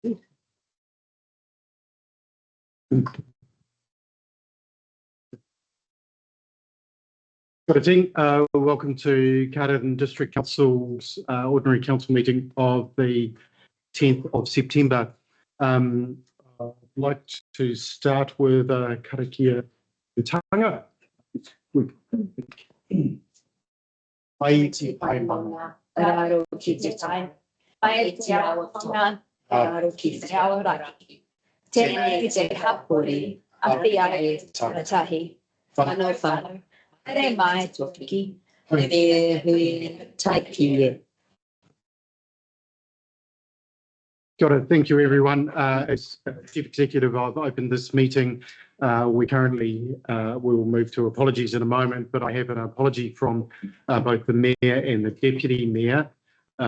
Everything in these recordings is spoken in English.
Welcome to Cardigan District Council's Ordinary Council meeting of the 10th of September. I'd like to start with Karakia Timatanga. Got it. Thank you, everyone. As Chief Executive, I've opened this meeting. We currently will move to apologies in a moment, but I have an apology from both the Mayor and the Deputy Mayor.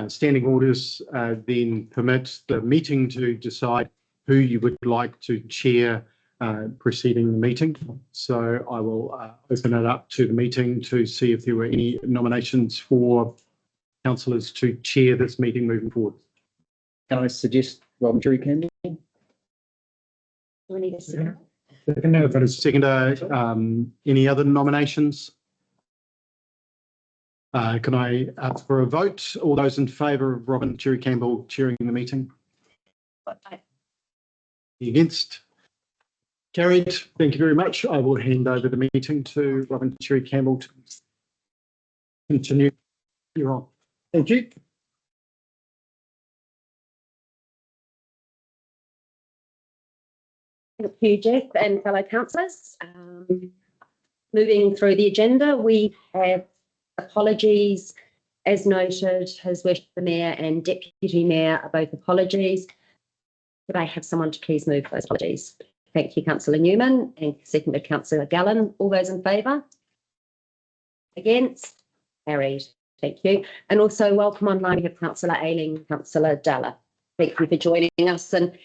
Standing orders then permit the meeting to decide who you would like to chair preceding the meeting. So I will open it up to the meeting to see if there were any nominations for councillors to chair this meeting moving forward. Can I suggest Valedictory Campbell? Do we need a second? Second, any other nominations? Can I ask for a vote? All those in favour of Robin Cherry Campbell chairing the meeting? Against? Carried. Thank you very much. I will hand over the meeting to Robin Cherry Campbell to continue. You're on. Thank you. Thank you, Jeff, and fellow councillors. Moving through the agenda, we have apologies. As noted, His Worship the Mayor and Deputy Mayor are both apologies. Could I have someone to please move those apologies? Thank you, Councillor Newman, and seconded Councillor Gallen. All those in favour? Against? Carried. Thank you. And also welcome online, we have Councillor Ayling, Councillor Dalla. Thank you for joining us. And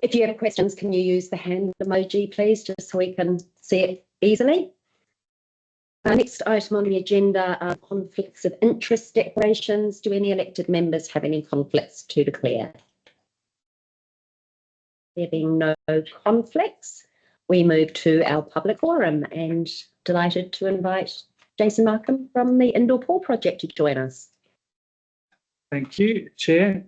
if you have questions, can you use the hand emoji, please, just so we can see it easily? Our next item on the agenda are conflicts of interest declarations. Do any elected members have any conflicts to declare? There being no conflicts, we move to our public forum, and delighted to invite Jason Markham from the Indoor Pool Project to join us. Thank you, Chair.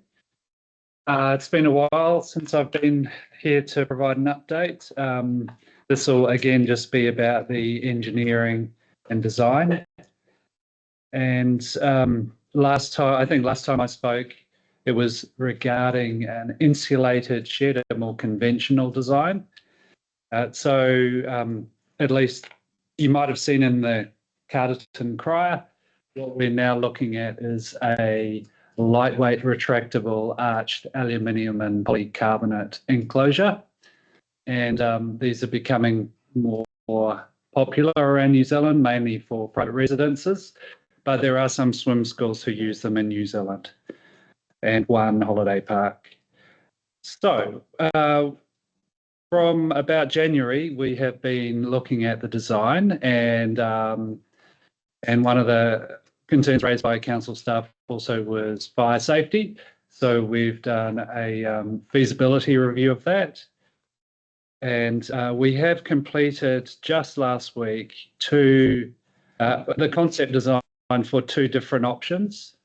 It's been a while since I've been here to provide an update. This will again just be about the engineering and design. And last time I spoke, it was regarding an insulated shed, a more conventional design. So at least you might have seen in the Carterton Crier, what we're now looking at is a lightweight retractable arched aluminium and polycarbonate enclosure. And these are becoming more popular around New Zealand, mainly for private residences, but there are some swim schools who use them in New Zealand and one holiday park. So from about January, we have been looking at the design, and one of the concerns raised by council staff also was fire safety. So we've done a feasibility review of that. And we have completed just last week the concept design for two different options.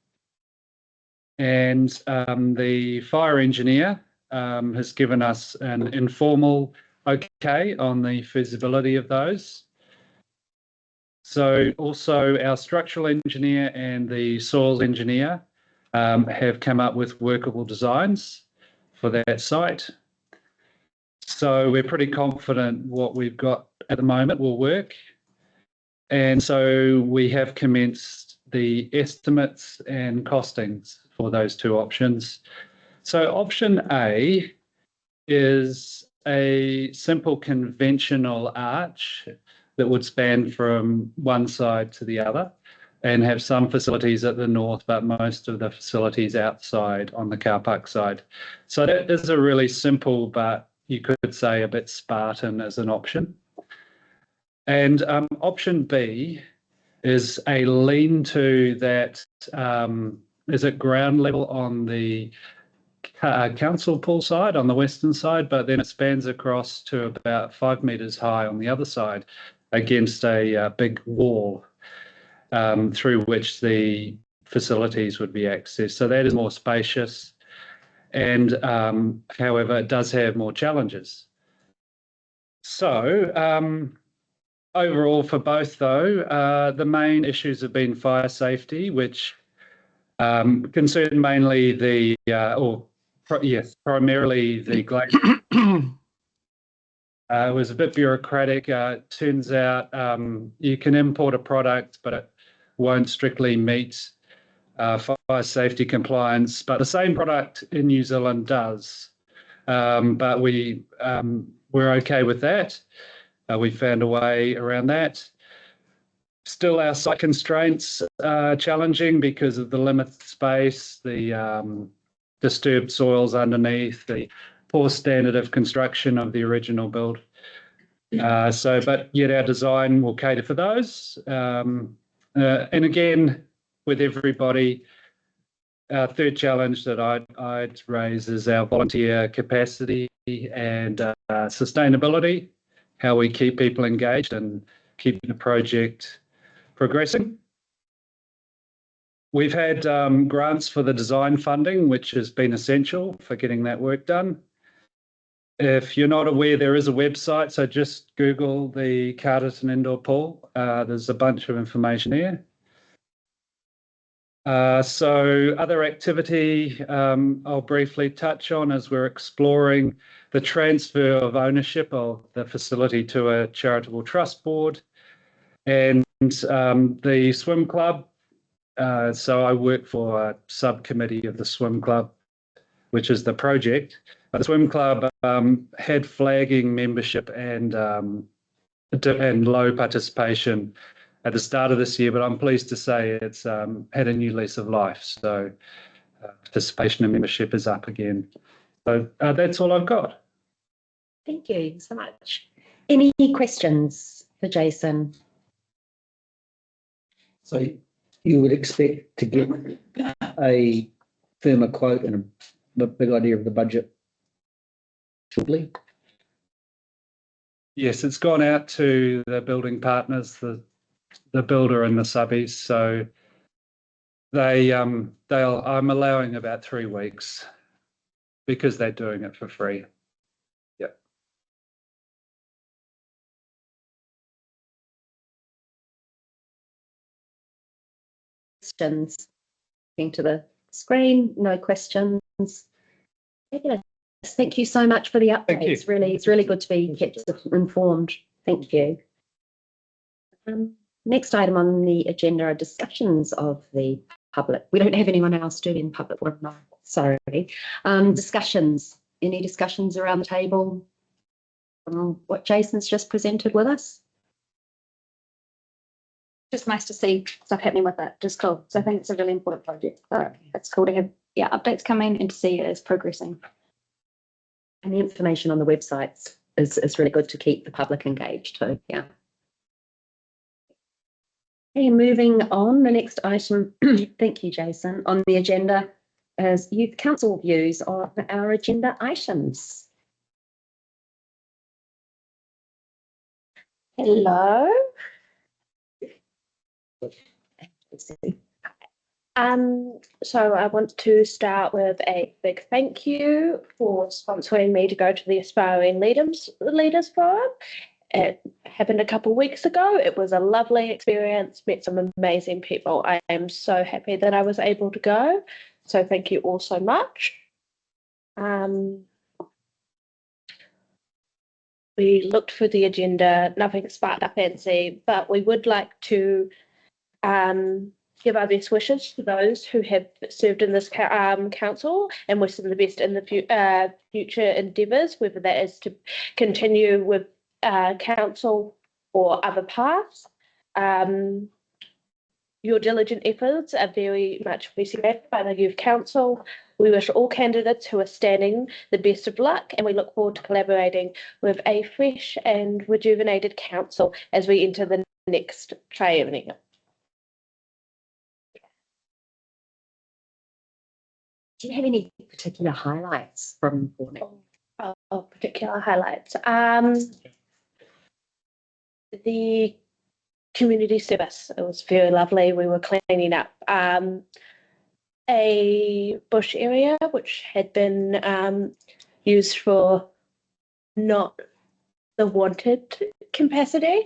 And the fire engineer has given us an informal okay on the feasibility of those. So also our structural engineer and the soils engineer have come up with workable designs for that site. So we're pretty confident what we've got at the moment will work. And so we have commenced the estimates and costings for those two options. So option A is a simple conventional arch that would span from one side to the other and have some facilities at the north, but most of the facilities outside on the car park side. So that is a really simple, but you could say a bit Spartan as an option. And option B is a lean-to that is at ground level on the council pool side on the western side, but then it spans across to about 5 metres high on the other side against a big wall through which the facilities would be accessed. So that is more spacious, and however, it does have more challenges. So overall for both though, the main issues have been fire safety, which concern mainly the, primarily the glacier. It was a bit bureaucratic. Turns out you can import a product, but it won't strictly meet fire safety compliance. But the same product in New Zealand does. But we're okay with that. We found a way around that. Still, our site constraints are challenging because of the limited space, the disturbed soils underneath, the poor standard of construction of the original build. But yet our design will cater for those. And again, with everybody, our third challenge that I'd raise is our volunteer capacity and sustainability, how we keep people engaged and keep the project progressing. We've had grants for the design funding, which has been essential for getting that work done. If you're not aware, there is a website, so just Google the Carterton Indoor Pool. There's a bunch of information there. So other activity I'll briefly touch on as we're exploring the transfer of ownership of the facility to a charitable trust board, and the swim club. So I work for a subcommittee of the swim club, which is the project. But the swim club had flagging membership and low participation at the start of this year, but I'm pleased to say it's had a new lease of life. So participation and membership is up again. So that's all I've got. Thank you so much. Any questions for Jason? So you would expect to get a firmer quote and a big idea of the budget shortly? Yes, it's gone out to the building partners, the builder and the subbies. So I'm allowing about 3 weeks because they're doing it for free. Yep. Questions? Into the screen, no questions. Fabulous. Thank you so much for the update. Thank you. It's really good to be kept informed. Thank you. Next item on the agenda are discussions of the public. We don't have anyone else doing public work now. Sorry. Discussions. Any discussions around the table? What Jason's just presented with us? Just nice to see stuff happening with it. Just cool. So I think it's a really important project. So it's cool to have updates coming and to see it is progressing. And the information on the websites is really good to keep the public engaged too. Yeah. Okay, moving on, the next item, thank you, Jason, on the agenda is Youth Council views on our agenda items. Hello. So I want to start with a big thank you for sponsoring me to go to the Aspiring Leaders Forum. It happened a couple of weeks ago. It was a lovely experience, met some amazing people. I am so happy that I was able to go. So thank you all so much. We looked for the agenda, nothing sparked our fancy, but we would like to give our best wishes to those who have served in this council and wish them the best in the future endeavours, whether that is to continue with council or other paths. Your diligent efforts are very much appreciated by the Youth Council. We wish all candidates who are standing the best of luck, and we look forward to collaborating with a fresh and rejuvenated council as we enter the next triennium. Do you have any particular highlights from morning? Of particular highlights. The community service, it was very lovely. We were cleaning up a bush area which had been used for not the wanted capacity.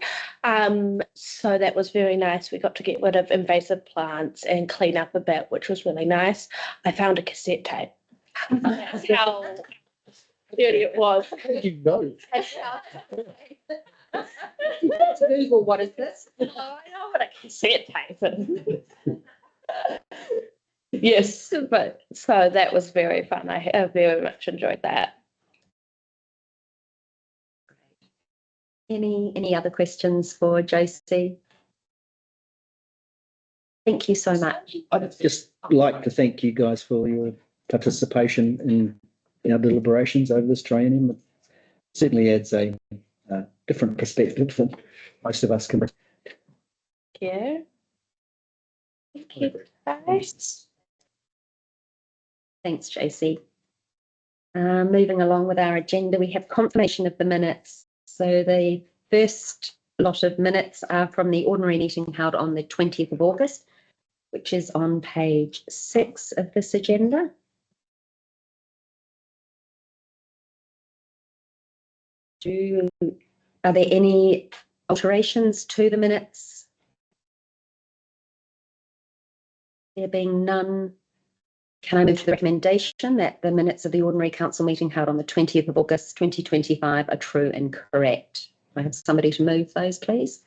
So that was very nice. We got to get rid of invasive plants and clean up a bit, which was really nice. I found a cassette tape. That's how dirty it was. You know. Google, what is this? Oh, I know what a cassette tape is. Yes, but so that was very fun. I very much enjoyed that. Any other questions for Josie? Thank you so much. I'd just like to thank you guys for your participation in our deliberations over this triennium. It certainly adds a different perspective than most of us can bring. Yeah. Thank you, guys. Thanks, Josie. Moving along with our agenda, we have confirmation of the minutes. So the first lot of minutes are from the ordinary meeting held on the 20th of August, which is on page 6 of this agenda. Are there any alterations to the minutes? There being none, can I move to the recommendation that the minutes of the ordinary council meeting held on the 20th of August 2025 are true and correct? I have somebody to move those, please.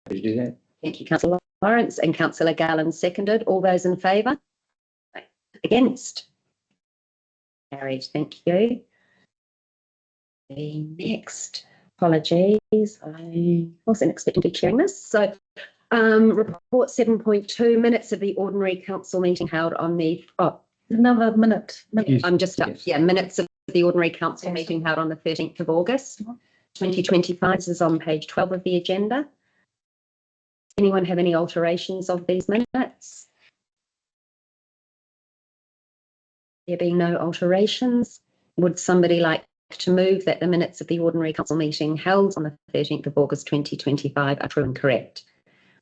Did you do that? Thank you, Councillor Lawrence, and Councillor Garland seconded. All those in favour? Against? Carried, thank you. The next, apologies, I wasn't expecting to be chairing this. So report 7.2, minutes of the ordinary council meeting held on the, Another minute. I'm just up, Yes. yeah, minutes of the ordinary council meeting held on the 13th of August 2025. This is on page 12 of the agenda. Anyone have any alterations of these minutes? There being no alterations, would somebody like to move that the minutes of the ordinary council meeting held on the 13th of August 2025 are true and correct?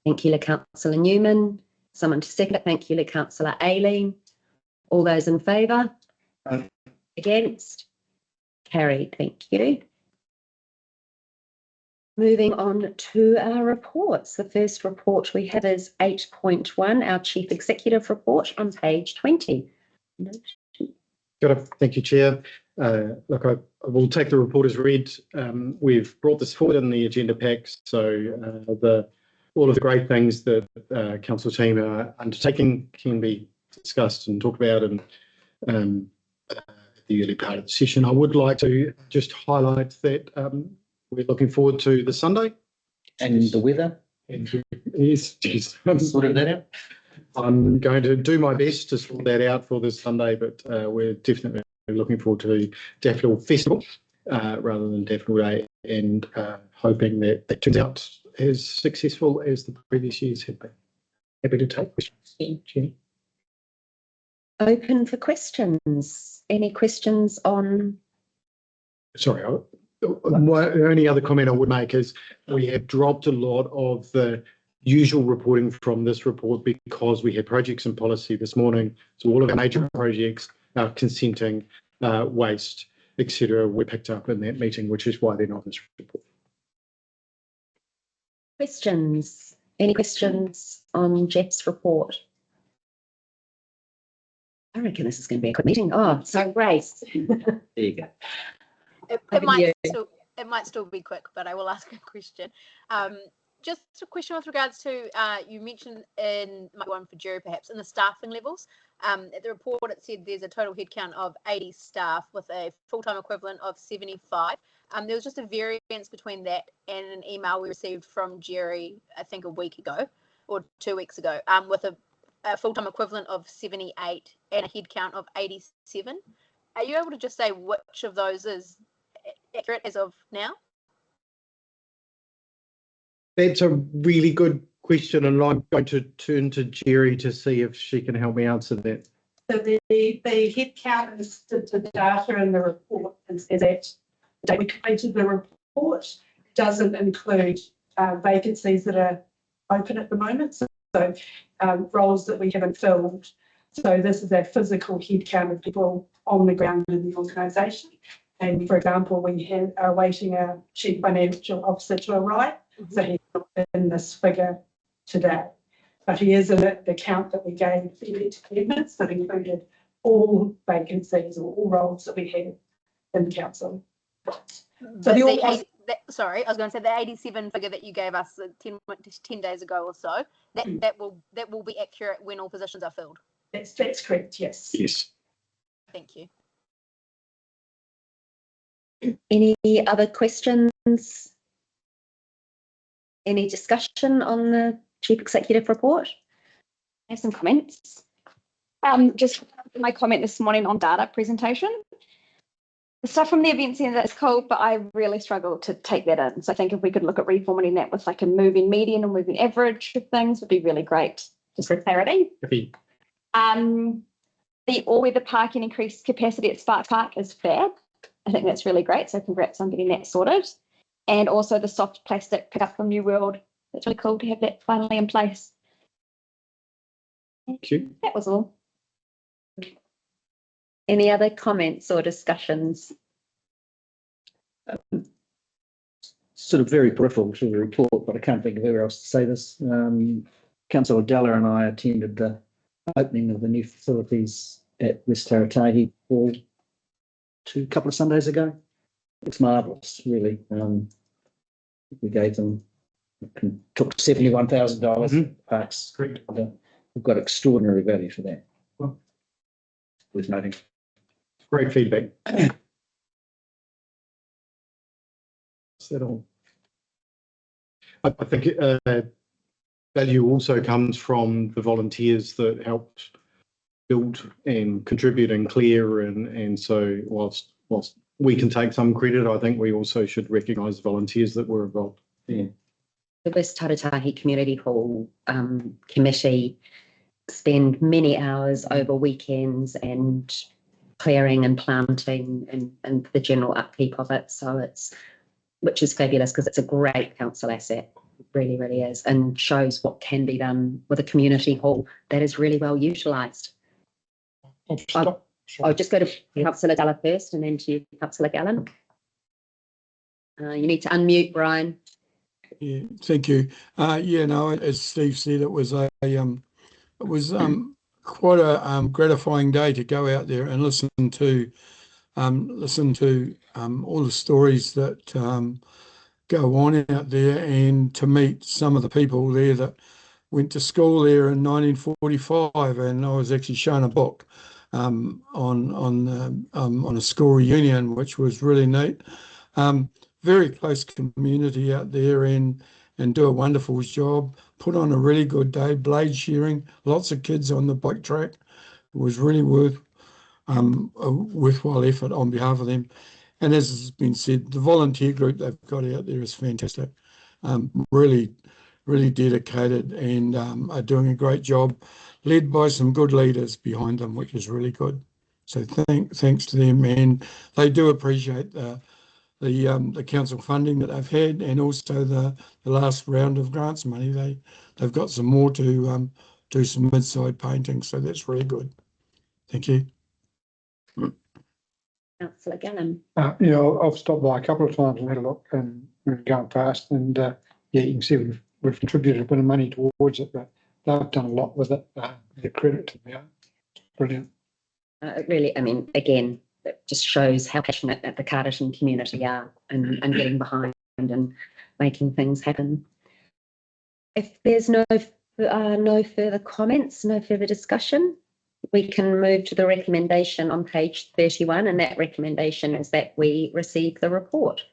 Thank you, Councillor Newman. Someone to second it. Thank you, Councillor Aileen. All those in favour? Against? Carried, thank you. Moving on to our reports. The first report we have is 8.1, our Chief Executive Report on page 20. Thank you, Chair. Look, I will take the report as read. We've brought this forward in the agenda packs, so all of the great things that council team are undertaking can be discussed and talked about in the early part of the session. I would like to just highlight that we're looking forward to the Sunday. And the weather? Yes, Sorted that out? I'm going to do my best to sort that out for this Sunday, but we're definitely looking forward to Daffodil Festival rather than Daffodil Day, and hoping that that turns out as successful as the previous years have been. Happy to take questions. Jenny. Open for questions. Any questions on? Sorry, the only other comment I would make is we have dropped a lot of the usual reporting from this report because we had projects and policy this morning. So all of our major projects, consenting, waste, etc., were picked up in that meeting, which is why they're not in this report. Questions? Any questions on Jeff's report? I reckon this is going to be a quick meeting. Oh, so Grace. There you go. It might still be quick, but I will ask a question. Just a question with regards to, you mentioned might be one for Jerry perhaps, in the staffing levels. At the report it said there's a total headcount of 80 staff with a full-time equivalent of 75. There was just a variance between that and an email we received from Jerry, I think a week ago or 2 weeks ago, with a full-time equivalent of 78 and a headcount of 87. Are you able to just say which of those is accurate as of now? That's a really good question, and I'm going to turn to Jerry to see if she can help me answer that. So the head count listed the data in the report is at the date we completed the report. It doesn't include vacancies that are open at the moment. So roles that we haven't filled. So this is a physical head count of people on the ground in the organisation. And for example, we are awaiting our chief financial officer to arrive. So he's not in this figure today. But he is in the count that we gave the commitments that included all vacancies or all roles that we had in the council. So sorry, I was going to say the 87 figure that you gave us 10 days ago or so, that will be accurate when all positions are filled. That's correct, yes. Yes. Thank you. Any other questions? Any discussion on the Chief Executive report? I have some comments. Just my comment this morning on data presentation. The stuff from the event centre is cool, but I really struggle to take that in. So I think if we could look at reformatting that with like a moving median or moving average of things would be really great. Just for clarity. The all-weather parking increased capacity at Spark Park is fab. I think that's really great. So congrats on getting that sorted. And also the soft plastic pickup from New World. It's really cool to have that finally in place. Thank you. That was all. Any other comments or discussions? Sort of very peripheral to the report, but I can't think of where else to say this. Councillor Della and I attended the opening of the new facilities at West Taratahi a couple of Sundays ago. It's marvellous, really. We gave them, took $71,000 parks. Correct. We've got extraordinary value for that. Well, worth noting. Great feedback. Is that all? I think value also comes from the volunteers that helped build and contribute and clear, and so whilst we can take some credit, I think we also should recognise the volunteers that were involved. Yeah. The West Taratahi Community Hall committee spend many hours over weekends and clearing and planting and the general upkeep of it. So which is fabulous because it's a great council asset. It really, really is, and shows what can be done with a community hall that is really well utilised. I'll just go to Councillor Dalla first and then to Councillor Gallen. You need to unmute, Brian. Yeah, thank you. As Steve said, it was quite a gratifying day to go out there and listen to all the stories that go on out there, and to meet some of the people there that went to school there in 1945, and I was actually shown a book on a school reunion, which was really neat. Very close community out there, and do a wonderful job. Put on a really good day. Blade shearing, lots of kids on the bike track. It was really a worthwhile effort on behalf of them. And as has been said, the volunteer group they've got out there is fantastic. Really dedicated, and are doing a great job, led by some good leaders behind them, which is really good. So thanks to them, and they do appreciate the council funding that they've had, and also the last round of grants money. They've got some more to do some mid-side painting, so that's really good. Thank you. Councillor Gallen. I've stopped by a couple of times and had a look and going past, and you can see we've contributed a bit of money towards it, but they've done a lot with it. The credit to them. Brilliant. Really, again, it just shows how passionate that the Carterton community are and getting behind and making things happen. If there's no further comments, no further discussion, we can move to the recommendation on page 31, and that recommendation is that we receive the report.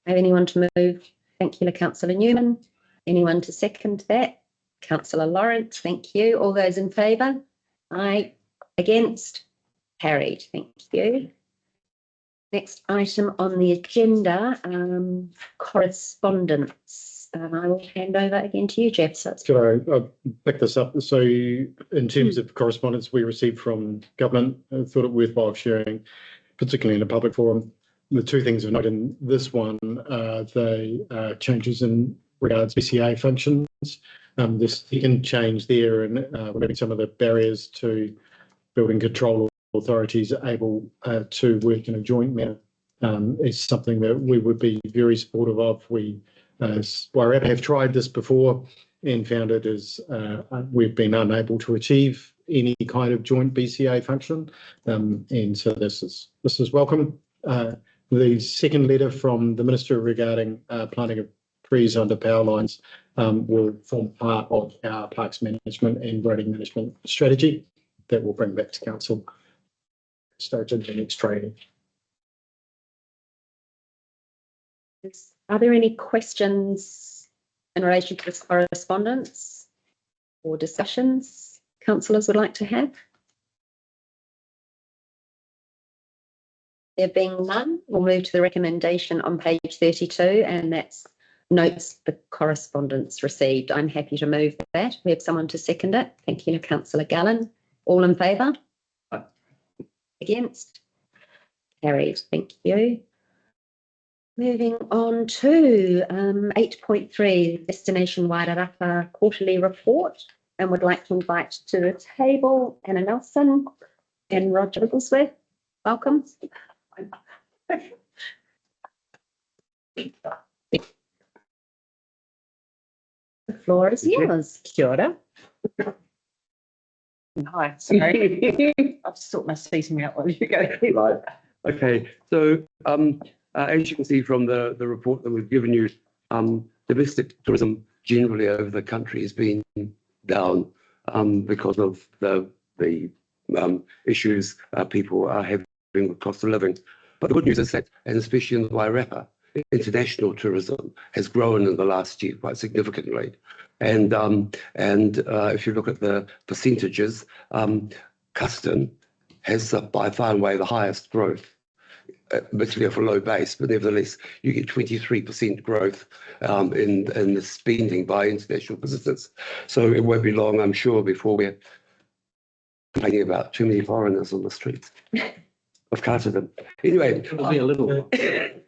Have anyone to move? Thank you, Councillor Newman. Anyone to second that? Councillor Lawrence, thank you. All those in favour? Aye. Against? Carried. Thank you. Next item on the agenda, correspondence. I will hand over again to you, Jeff. So it's Could I pick this up? So in terms of correspondence we received from government, I thought it worthwhile sharing, particularly in a public forum. The two things of note in this one are the changes in regards to BCA functions. The second change there and removing some of the barriers to building control authorities able to work in a joint manner is something that we would be very supportive of. We, Wairarapa, have tried this before and found it is we've been unable to achieve any kind of joint BCA function, and so this is welcome. The second letter from the Minister regarding planting of trees under power lines will form part of our parks management and grading management strategy that we'll bring back to council stage in the next training. Are there any questions in relation to this correspondence or discussions councillors would like to have? There being none, we'll move to the recommendation on page 32, and that's notes the correspondence received. I'm happy to move that. We have someone to second it. Thank you, Councillor Gallen. All in favour? Against? Carried. Thank you. Moving on to 8.3, Destination Wairarapa Quarterly Report, and would like to invite to the table Anna Nelson and Roger Wigglesworth. Welcome. The floor is yours. Kia ora. Hi, sorry. I've just sort my seating out while you go. Right. Okay. So, as you can see from the report that we've given you, domestic tourism generally over the country has been down because of the issues people are having with cost of living. But the good news is that, and especially in the Wairarapa, international tourism has grown in the last year quite significantly. And if you look at the percentages, custom has by far and away the highest growth, admittedly off a low base, but nevertheless, you get 23% growth in the spending by international visitors. So it won't be long, I'm sure, before we're complaining about too many foreigners on the streets. I've counted them. Anyway, It'll be a little.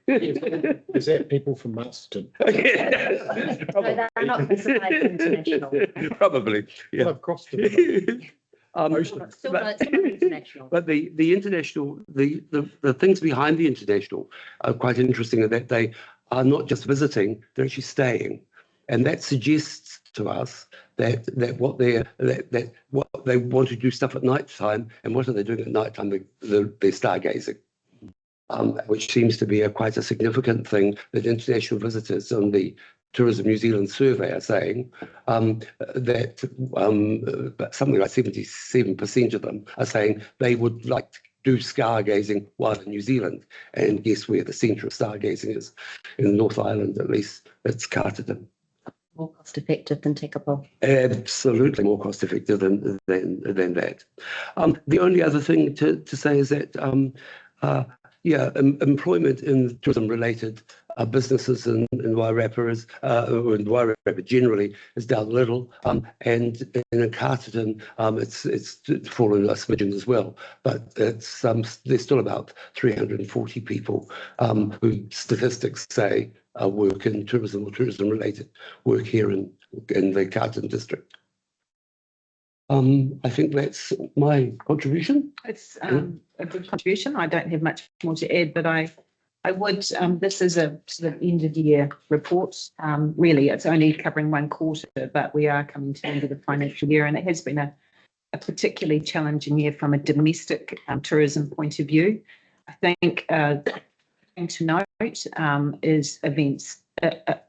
Is that people from Masterton? No, they're not classified as international. Probably, yeah. Well, I've crossed it. Still not international. But the international, the things behind the international are quite interesting in that they are not just visiting, they're actually staying. And that suggests to us that what they want to do stuff at night time, and what are they doing at night time? They're stargazing, which seems to be quite a significant thing that international visitors on the Tourism New Zealand survey are saying that something like 77% of them are saying they would like to do stargazing while in New Zealand. And guess where the centre of stargazing is? In the North Island, at least. It's Carterton. More cost effective than Tekapō. Absolutely more cost effective than that. The only other thing to say is that employment in tourism related businesses in Wairarapa is in Wairarapa generally is down a little, and in Carterton it's fallen a smidgen as well, but it's there's still about 340 people who statistics say work in tourism or tourism related work here in the Carterton district. I think that's my contribution. It's a good contribution. I don't have much more to add, but I would, this is a sort of end of year report. Really, it's only covering one quarter, but we are coming to the end of the financial year, and it has been a particularly challenging year from a domestic tourism point of view. I think thing to note is events.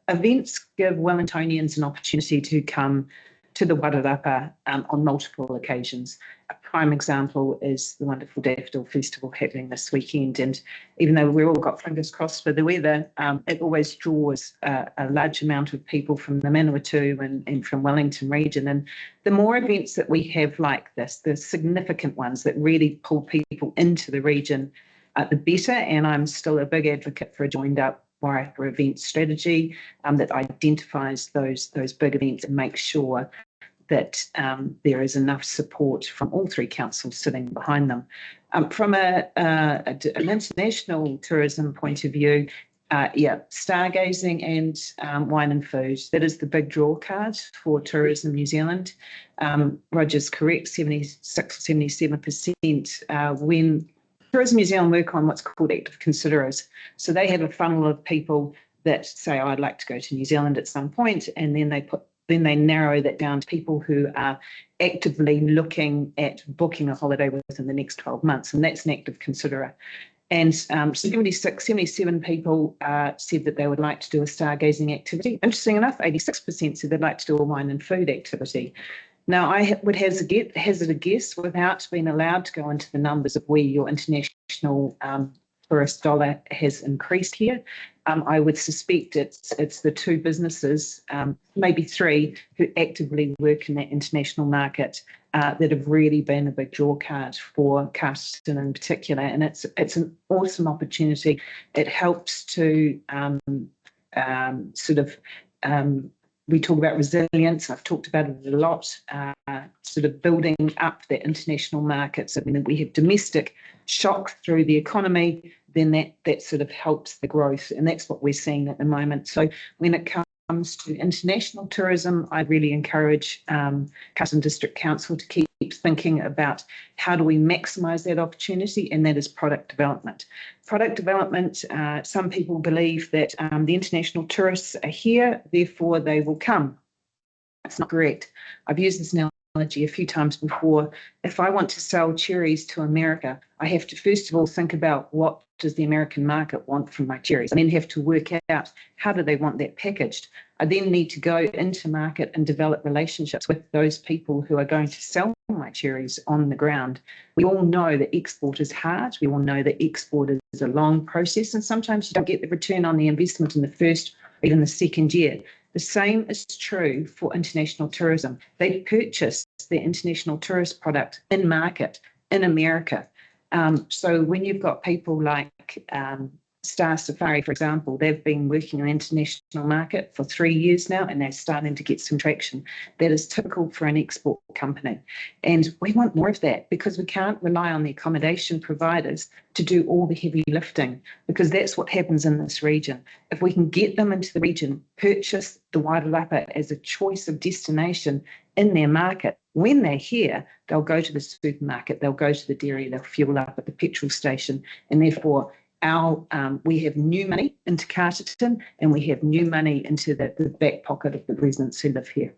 Events give Wellingtonians an opportunity to come to the Wairarapa on multiple occasions. A prime example is the wonderful Daffodil Festival happening this weekend. And even though we've all got fingers crossed for the weather, it always draws a large amount of people from the Manawatu and from Wellington region. And the more events that we have like this, the significant ones that really pull people into the region, the better. And I'm still a big advocate for a joined up Wairarapa event strategy that identifies those big events and makes sure that there is enough support from all three councils sitting behind them. From an international tourism point of view, stargazing and wine and food, that is the big draw card for Tourism New Zealand. Roger's correct, 76 or 77%. When Tourism New Zealand work on what's called active considerers, so they have a funnel of people that say, I'd like to go to New Zealand at some point, and then they narrow that down to people who are actively looking at booking a holiday within the next 12 months, and that's an active considerer. And 76, 77 people said that they would like to do a stargazing activity. Interesting enough, 86% said they'd like to do a wine and food activity. Now, I would hazard a guess, without being allowed to go into the numbers of where your international tourist dollar has increased here. I would suspect it's the two businesses, maybe three, who actively work in that international market that have really been a big draw card for Carsten in particular. And it's an awesome opportunity. It helps to we talk about resilience. I've talked about it a lot, sort of building up the international markets. I mean, we have domestic shock through the economy, then that sort of helps the growth. And that's what we're seeing at the moment. So when it comes to international tourism, I really encourage Carsten District Council to keep thinking about how do we maximise that opportunity, and that is product development. Product development, some people believe that the international tourists are here, therefore they will come. That's not correct. I've used this analogy a few times before. If I want to sell cherries to America, I have to first of all think about what does the American market want from my cherries. I then have to work out how do they want that packaged. I then need to go into market and develop relationships with those people who are going to sell my cherries on the ground. We all know that export is hard. We all know that export is a long process, and sometimes you don't get the return on the investment in the first or even the second year. The same is true for international tourism. They purchase their international tourist product in market in America. So when you've got people like Star Safari, for example, they've been working in the international market for 3 years now, and they're starting to get some traction. That is typical for an export company. And we want more of that, because we can't rely on the accommodation providers to do all the heavy lifting, because that's what happens in this region. If we can get them into the region, purchase the Wairarapa as a choice of destination in their market, when they're here, they'll go to the supermarket, they'll go to the dairy, they'll fuel up at the petrol station, and therefore we have new money into Carterton, and we have new money into the back pocket of the residents who live here.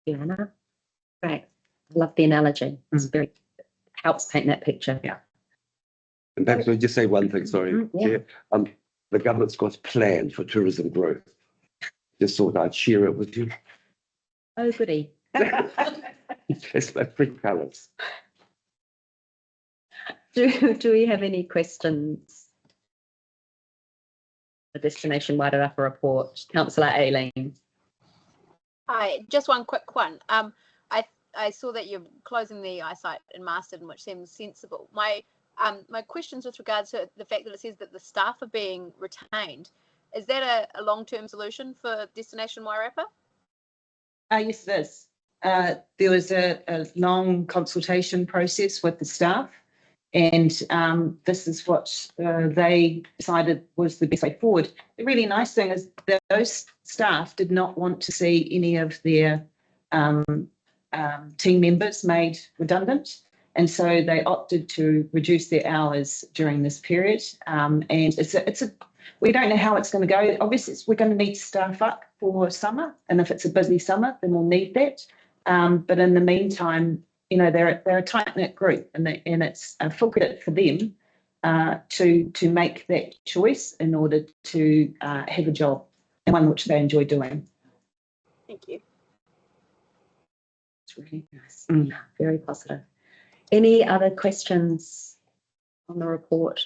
Fiona, great. I love the analogy. It's very helps paint that picture. Yeah. And perhaps I'll just say one thing, sorry, Yeah. Chair. The government's got a plan for tourism growth. Just thought I'd share it with you. Oh, goody. It's my pretty colours. Do we have any questions? The Destination Wairarapa report, Councillor Aileen. Hi, just one quick one. I saw that you're closing the eyesight in Marston, which seems sensible. My questions with regards to the fact that it says that the staff are being retained. Is that a long-term solution for Destination Wairarapa? Yes, it is. There was a long consultation process with the staff, and this is what they decided was the best way forward. The really nice thing is that those staff did not want to see any of their team members made redundant, and so they opted to reduce their hours during this period. And we don't know how it's going to go. Obviously, we're going to need to staff up for summer, and if it's a busy summer, then we'll need that. But in the meantime, you know, they're a tight-knit group, and it's a full credit for them to make that choice in order to have a job, and one which they enjoy doing. Thank you. It's really nice. Very positive. Any other questions on the report?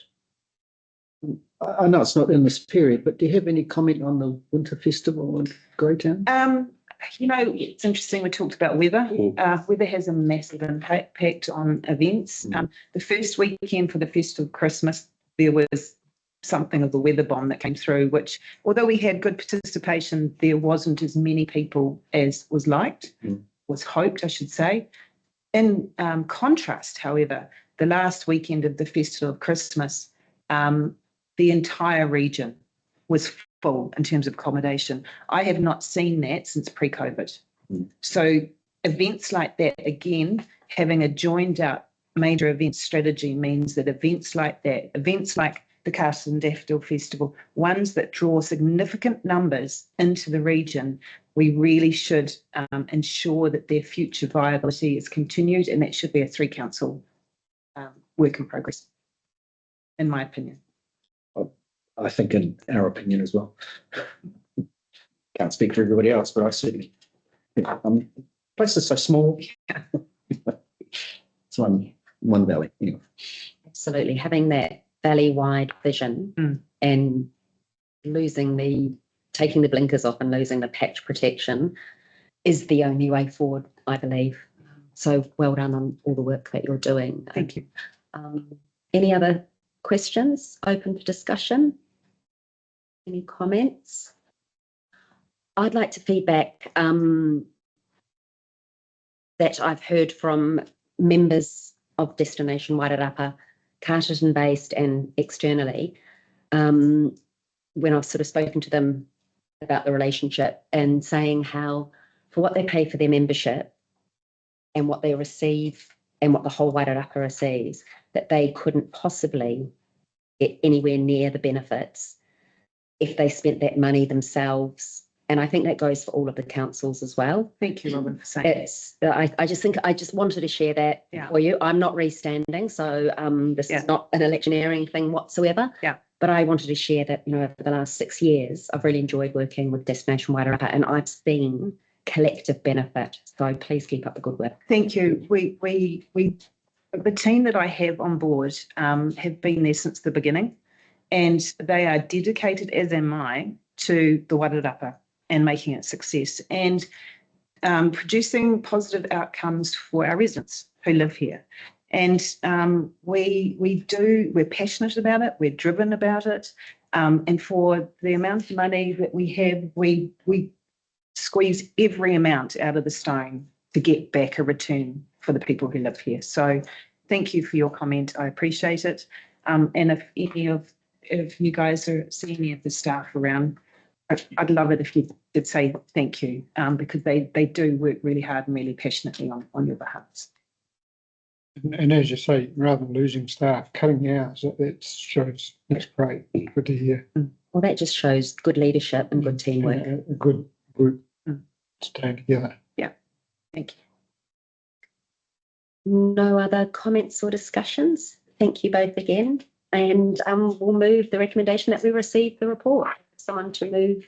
I know it's not in this period, but do you have any comment on the winter festival in Greytown? You know, it's interesting. We talked about weather. Weather has a massive impact on events. The first weekend for the festival of Christmas, there was something of a weather bomb that came through, which, although we had good participation, there wasn't as many people as was liked, was hoped, I should say. In contrast, however, the last weekend of the Festival of Christmas, the entire region was full in terms of accommodation. I have not seen that since pre-COVID. So events like that, again, having a joined up major event strategy means that events like that, events like the Castle and Daffodil Festival, ones that draw significant numbers into the region, we really should ensure that their future viability is continued, and that should be a 3-council work in progress, in my opinion. I think in our opinion as well. Can't speak for everybody else, but I certainly, place is so small. It's one valley. Anyway. Absolutely. Having that valley-wide vision and taking the blinkers off and losing the patch protection is the only way forward, I believe. So well done on all the work that you're doing. Thank you. Any other questions? Open for discussion? Any comments? I'd like to feedback that I've heard from members of Destination Wairarapa, Carterton based and externally, when I've sort of spoken to them about the relationship and saying how for what they pay for their membership and what they receive and what the whole Wairarapa receives, that they couldn't possibly get anywhere near the benefits if they spent that money themselves. And I think that goes for all of the councils as well. Thank you, Robin, for saying I just wanted to share that for you. I'm not restanding, so this is not an electioneering thing whatsoever. Yeah. But I wanted to share that, over the last 6 years, I've really enjoyed working with Destination Wairarapa, and I've seen collective benefit. So please keep up the good work. Thank you. We the team that I have on board have been there since the beginning, and they are dedicated, as am I, to the Wairarapa and making it a success and producing positive outcomes for our residents who live here. And we're passionate about it, we're driven about it, and for the amount of money that we have, we squeeze every amount out of the stone to get back a return for the people who live here. So thank you for your comment, I appreciate it. And if any of you guys see any of the staff around, I'd love it if you did say thank you, because they do work really hard and really passionately on your behalf. And as you say, rather than losing staff, cutting hours, that shows, that's great. Good to hear. Well, that just shows good leadership and good teamwork. A good group staying together. Yeah, thank you. No other comments or discussions? Thank you both again. And we'll move the recommendation that we receive the report. Someone to move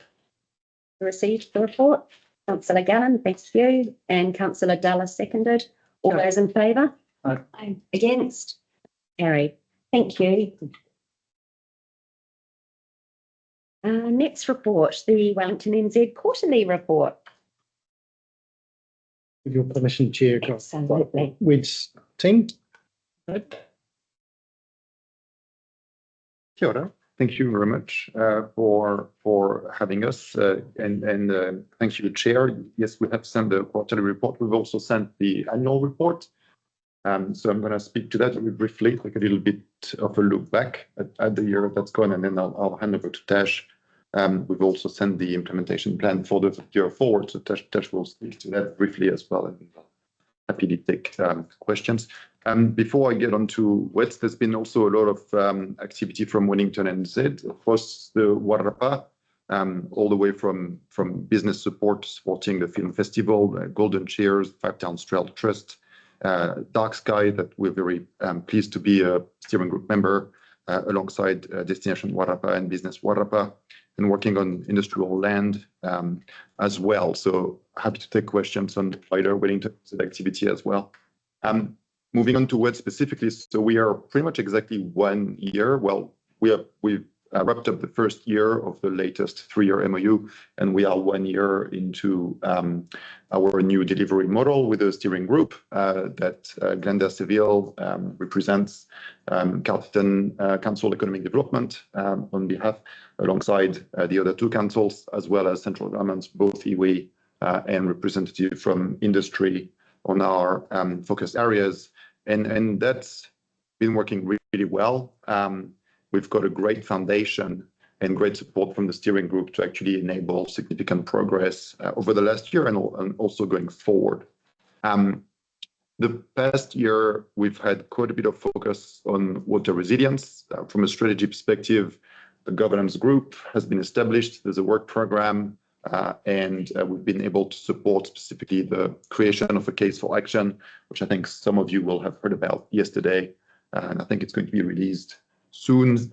to receive the report. Councillor Gallen, thank you. And Councillor Dalla seconded. All those in favour? Aye. Against? Carried. Thank you. Next report, the Wellington NZ Quarterly Report. With your permission, Chair. Absolutely. Wed's team. Kia ora. Thank you very much for having us, and thank you, Chair. Yes, we have sent the quarterly report. We've also sent the annual report. So I'm going to speak to that briefly, like a little bit of a look back at the year that's gone, and then I'll hand over to Tash. We've also sent the implementation plan for the year forward, so Tash will speak to that briefly as well, and happy to take questions. Before I get on to West, there's been also a lot of activity from Wellington and Z across the Wairarapa, all the way from business support, supporting the film festival, Golden Chairs, Five Towns Trail Trust, Dark Sky, that we're very pleased to be a steering group member alongside Destination Wairarapa and Business Wairarapa, and working on industrial land as well. So happy to take questions on wider Wellington activity as well. Moving on to what specifically, so we are pretty much exactly 1 year. Well, we've wrapped up the first year of the latest 3-year MOU, and we are 1 year into our new delivery model with a steering group that Glenda Seville represents, Carleton Council Economic Development on behalf, alongside the other 2 councils, as well as central governments, both iwi and representative from industry on our focus areas. And that's been working really well. We've got a great foundation and great support from the steering group to actually enable significant progress over the last year and also going forward. The past year, we've had quite a bit of focus on water resilience. From a strategy perspective, the governance group has been established. There's a work program, and we've been able to support specifically the creation of a case for action, which I think some of you will have heard about yesterday. And I think it's going to be released soon,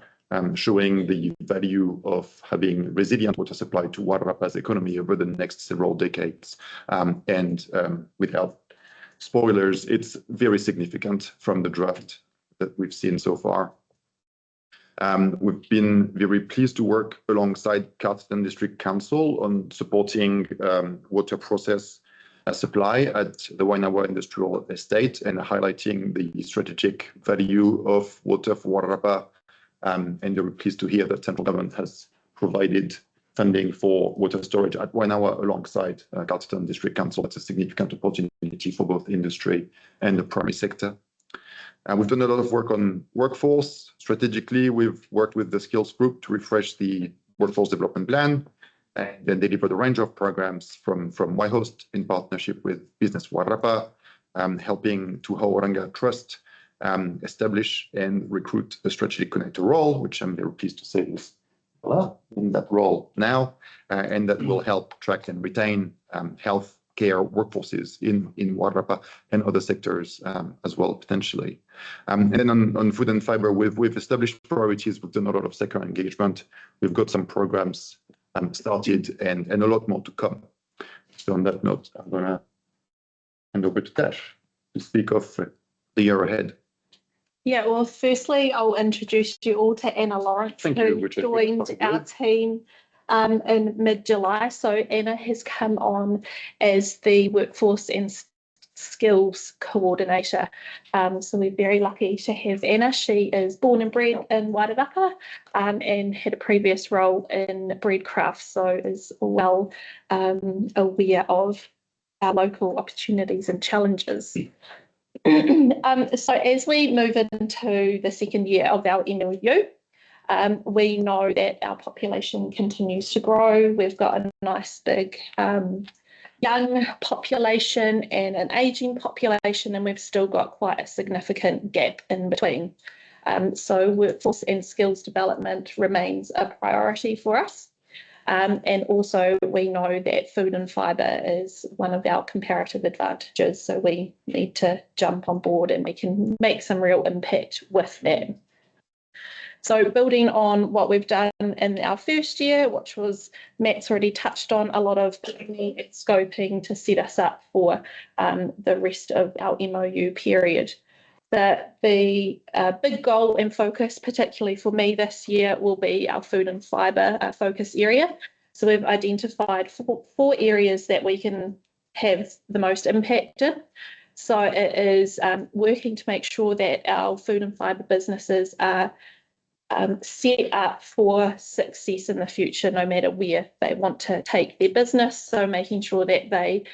showing the value of having resilient water supply to Wairarapa's economy over the next several decades. Without spoilers, it's very significant from the draft that we've seen so far. We've been very pleased to work alongside Carleton District Council on supporting water process supply at the Wainawa Industrial Estate and highlighting the strategic value of water for Wairarapa. And very pleased to hear that central government has provided funding for water storage at Wainawa alongside Carleton District Council. That's a significant opportunity for both industry and the primary sector. We've done a lot of work on workforce. Strategically, we've worked with the skills group to refresh the workforce development plan, and then delivered a range of programs from Waihost in partnership with Business Wairarapa, helping to Hauranga Trust establish and recruit a strategic connector role, which I'm very pleased to say is in that role now, and that will help attract and retain health care workforces in Wairarapa and other sectors as well, potentially. And then on food and fiber, we've established priorities. We've done a lot of sector engagement. We've got some programs started and a lot more to come. So on that note, I'm going to hand over to Tash to speak of the year ahead. Yeah, well, firstly, I'll introduce you all to Anna Lawrence, who joined our team in mid-July. So Anna has come on as the Workforce and Skills Coordinator. So we're very lucky to have Anna. She is born and bred in Wairarapa and had a previous role in breadcraft, so is well aware of our local opportunities and challenges. So as we move into the second year of our MOU, we know that our population continues to grow. We've got a nice big young population and an ageing population, and we've still got quite a significant gap in between. So workforce and skills development remains a priority for us. And also we know that food and fibre is one of our comparative advantages, so we need to jump on board and we can make some real impact with that. So building on what we've done in our first year, which was, Matt's already touched on, a lot of planning and scoping to set us up for the rest of our MOU period. The big goal and focus, particularly for me this year, will be our food and fibre focus area. So we've identified four areas that we can have the most impact in. So it is working to make sure that our food and fibre businesses are set up for success in the future, no matter where they want to take their business. So making sure that they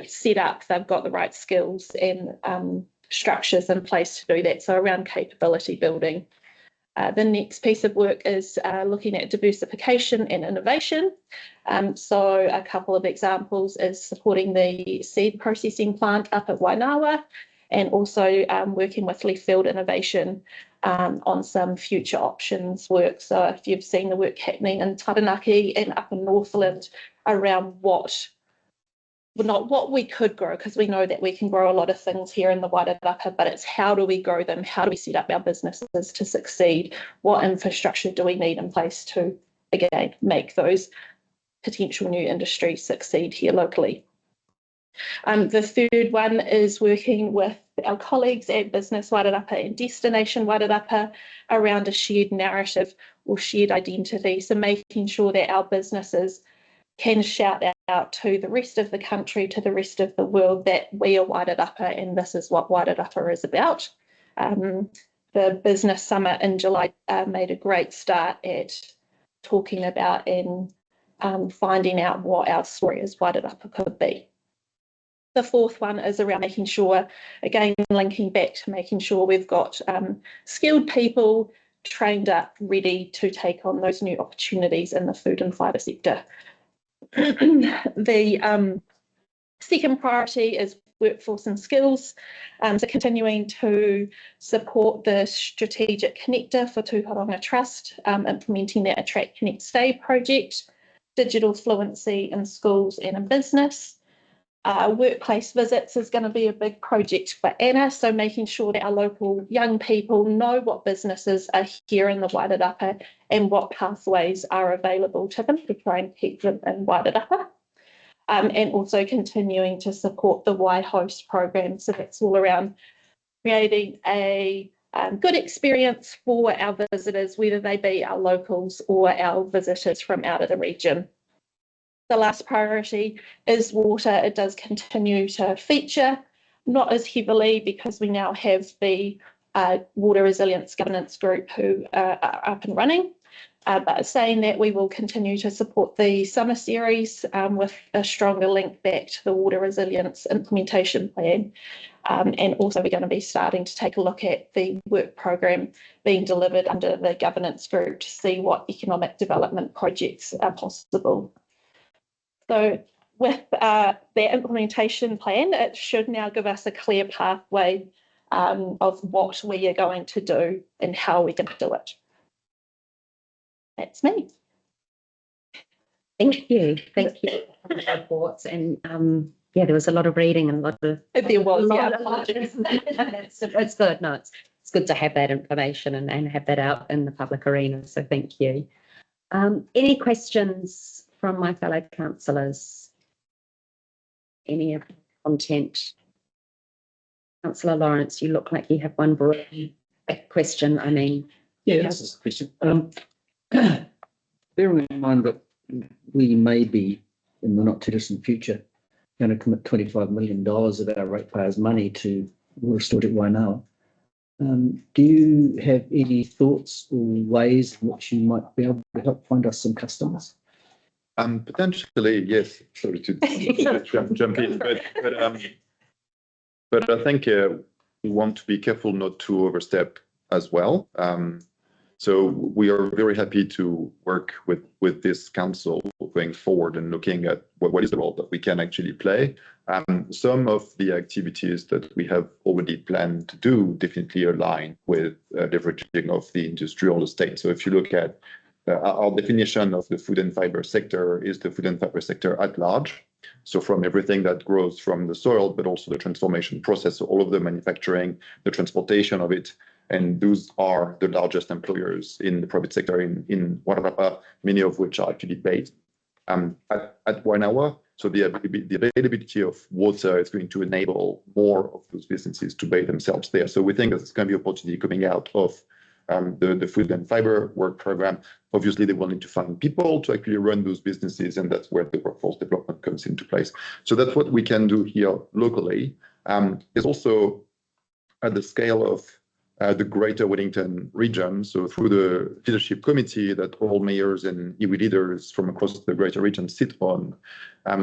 set up, they've got the right skills and structures in place to do that. So around capability building. The next piece of work is looking at diversification and innovation. So a couple of examples is supporting the seed processing plant up at Wainawa, and also working with Leaf Field Innovation on some future options work. So if you've seen the work happening in Taranaki and up in Northland around not what we could grow, because we know that we can grow a lot of things here in the Wairarapa, but it's how do we grow them? How do we set up our businesses to succeed? What infrastructure do we need in place to, again, make those potential new industries succeed here locally? The third one is working with our colleagues at Business Wairarapa and Destination Wairarapa around a shared narrative or shared identity. So making sure that our businesses can shout out to the rest of the country, to the rest of the world, that we are Wairarapa and this is what Wairarapa is about. The Business Summit in July made a great start at talking about and finding out what our story as Wairarapa could be. The fourth one is around making sure, again, linking back to making sure we've got skilled people trained up, ready to take on those new opportunities in the food and fibre sector. The second priority is workforce and skills. So continuing to support the strategic connector for Tūhoronga Trust, implementing that Attract, Connect, Stay project, digital fluency in schools and in business. Workplace visits is going to be a big project for Anna, so making sure that our local young people know what businesses are here in the Wairarapa and what pathways are available to them to try and keep them in Wairarapa. And also continuing to support the Y Host program. So that's all around creating a good experience for our visitors, whether they be our locals or our visitors from out of the region. The last priority is water. It does continue to feature, not as heavily because we now have the Water Resilience Governance Group who are up and running. But saying that, we will continue to support the summer series with a stronger link back to the Water Resilience Implementation Plan. And also we're going to be starting to take a look at the work program being delivered under the governance group to see what economic development projects are possible. So with the implementation plan, it should now give us a clear pathway of what we are going to do and how we're going to do it. That's me. Thank you. Thank you for the reports. And yeah, there was a lot of reading and a lot of. There was, yeah. It's good. No, it's good to have that information and have that out in the public arena. So thank you. Any questions from my fellow councillors? Any of the content? Councillor Lawrence, you look like you have one very big question. I mean. Yeah, this is a question. Bearing in mind that we may be in the not too distant future going to commit $25 million of our ratepayers' money to restore it Wainoa. Do you have any thoughts or ways in which you might be able to help find us some customers? Potentially, yes. Sorry to jump in, but I think we want to be careful not to overstep as well. So we are very happy to work with this council going forward and looking at what is the role that we can actually play. Some of the activities that we have already planned to do definitely align with leveraging of the industrial estate. So if you look at our definition of the food and fiber sector is the food and fiber sector at large. So from everything that grows from the soil, but also the transformation process, so all of the manufacturing, the transportation of it. And those are the largest employers in the private sector in Wairarapa, many of which are actually based at Wainoa. So the availability of water is going to enable more of those businesses to base themselves there. So we think there's going to be opportunity coming out of the food and fiber work program. Obviously, they will need to find people to actually run those businesses, and that's where the workforce development comes into place. So that's what we can do here locally. There's also at the scale of the Greater Wellington region, so through the leadership committee that all mayors and iwi leaders from across the Greater region sit on,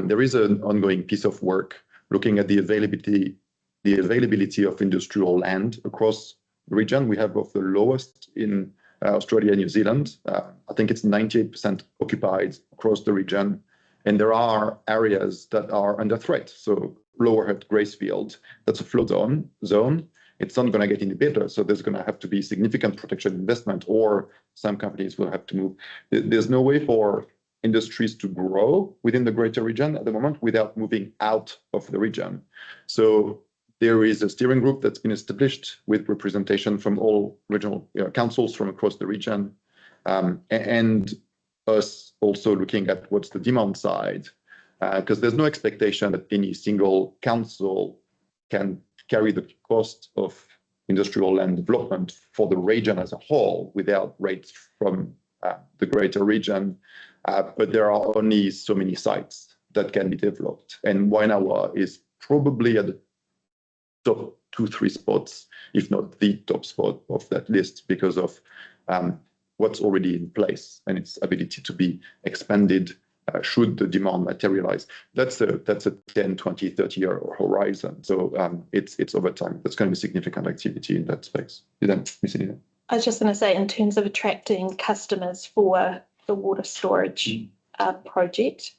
there is an ongoing piece of work looking at the availability of industrial land across the region. We have of the lowest in Australia and New Zealand. I think it's 98% occupied across the region, and there are areas that are under threat. So Lower Hutt Gracefield, that's a flood zone. It's not going to get any better, so there's going to have to be significant protection investment, or some companies will have to move. There's no way for industries to grow within the greater region at the moment without moving out of the region. So there is a steering group that's been established with representation from all regional councils from across the region, and us also looking at what's the demand side. because there's no expectation that any single council can carry the cost of industrial land development for the region as a whole without rates from the greater region. But there are only so many sites that can be developed. And Wainawa is probably at the top 2-3 spots, if not the top spot of that list, because of what's already in place and its ability to be expanded should the demand materialize. That's a 10, 20, 30-year horizon. So it's over time. That's going to be significant activity in that space. Did I miss anything? I was just going to say, in terms of attracting customers for the water storage project,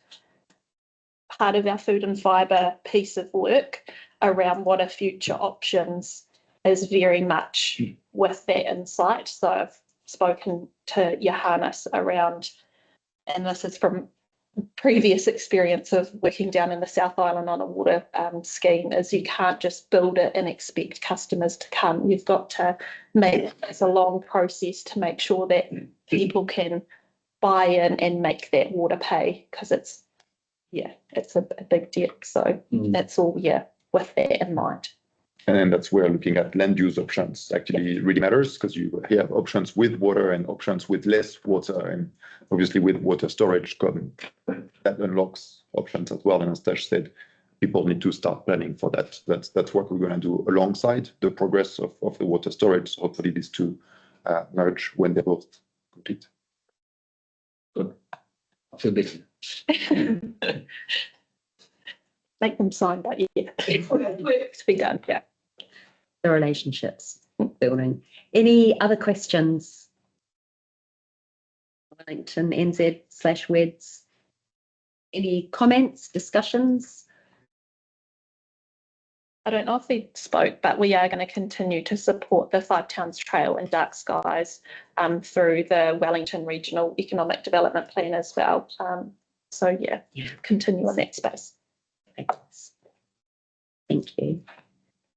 part of our food and fibre piece of work around what are future options is very much with that insight. So I've spoken to Johannes around, and this is from previous experience of working down in the South Island on a water scheme, is you can't just build it and expect customers to come. You've got to make it's a long process to make sure that people can buy in and make that water pay, because it's a big debt. So that's all with that in mind. And then that's where looking at land use options actually really matters, because you have options with water and options with less water, and obviously with water storage that unlocks options as well. And as Tash said, people need to start planning for that. That's what we're going to do alongside the progress of the water storage. So hopefully these two merge when they're both complete. Good. I feel better. Make them sign, but work to be done. Yeah. The relationships building. Any other questions? Wellington, NZ/WEDS. Any comments, discussions? I don't know if they spoke, but we are going to continue to support the Five Towns Trail and Dark Skies through the Wellington Regional Economic Development Plan as well. So continue in that space. Thanks. Thank you.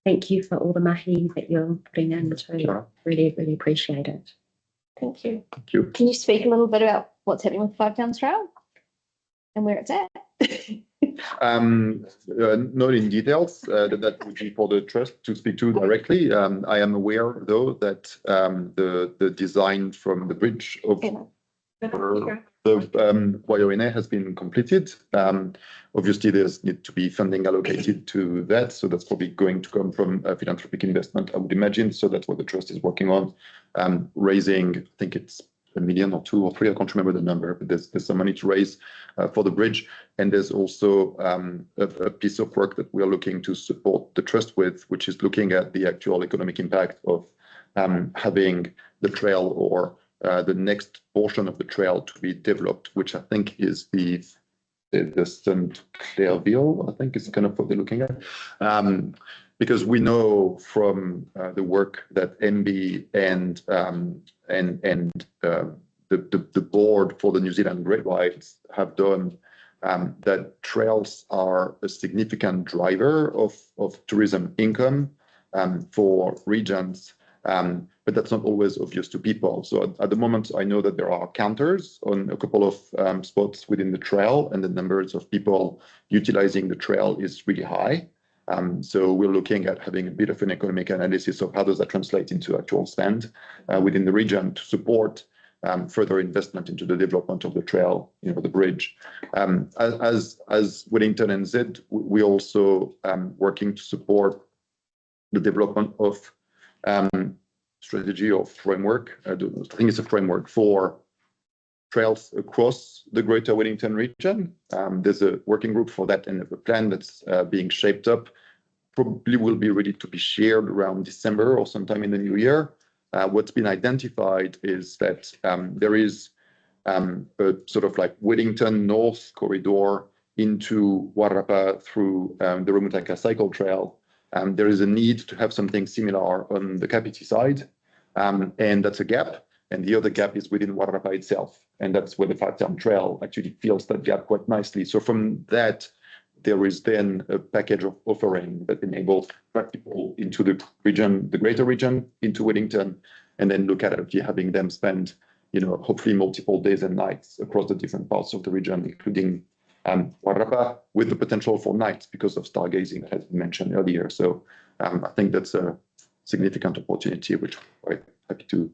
Thank you for all the mahi that you're putting in too. Sure. Really, really appreciate it. Thank you. Thank you. Can you speak a little bit about what's happening with Five Towns Trail and where it's at? Not in details. That would be for the trust to speak to directly. I am aware, though, that the design from the bridge of the Wairarapa has been completed. Obviously, there's need to be funding allocated to that, so that's probably going to come from a philanthropic investment, I would imagine. So that's what the trust is working on, raising. I think it's $1 million or 2 or 3. I can't remember the number, but there's some money to raise for the bridge. And there's also a piece of work that we are looking to support the trust with, which is looking at the actual economic impact of having the trail or the next portion of the trail to be developed, which I think is the St. Clairville, I think is kind of what they're looking at. Because we know from the work that MB and the board for the New Zealand Great Whites have done, that trails are a significant driver of tourism income for regions. But that's not always obvious to people. So at the moment, I know that there are counters on a couple of spots within the trail, and the numbers of people utilizing the trail is really high. So we're looking at having a bit of an economic analysis of how does that translate into actual spend within the region to support further investment into the development of the trail, the bridge. As Wellington and Z, we also working to support the development of strategy or framework. I think it's a framework for trails across the Greater Wellington region. There's a working group for that and a plan that's being shaped up. Probably will be ready to be shared around December or sometime in the new year. What's been identified is that there is a sort of like Wellington North corridor into Wairarapa through the Ramutaka Cycle Trail. There is a need to have something similar on the Kapiti side, and that's a gap. And the other gap is within Wairarapa itself, and that's where the Five Town Trail actually fills that gap quite nicely. So from that, there is then a package of offering that enables people into the region, the greater region, into Wellington, and then look at actually having them spend, hopefully multiple days and nights across the different parts of the region, including Wairarapa, with the potential for nights because of stargazing, as mentioned earlier. So I think that's a significant opportunity, which we're quite happy to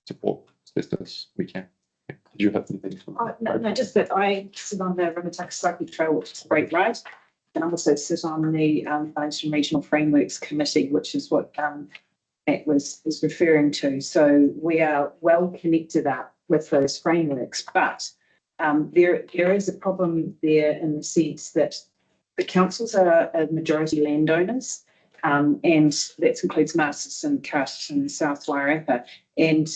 support as best as we can. Do you have anything? No, just that I sit on the Ramataka Cycle Trail, which is a great ride. And I also sit on the Wellington Regional Frameworks Committee, which is what Matt was referring to. So we are well connected up with those frameworks, but there is a problem there in the sense that the councils are majority landowners, and that includes Masterson, Cuss and South Wairarapa. And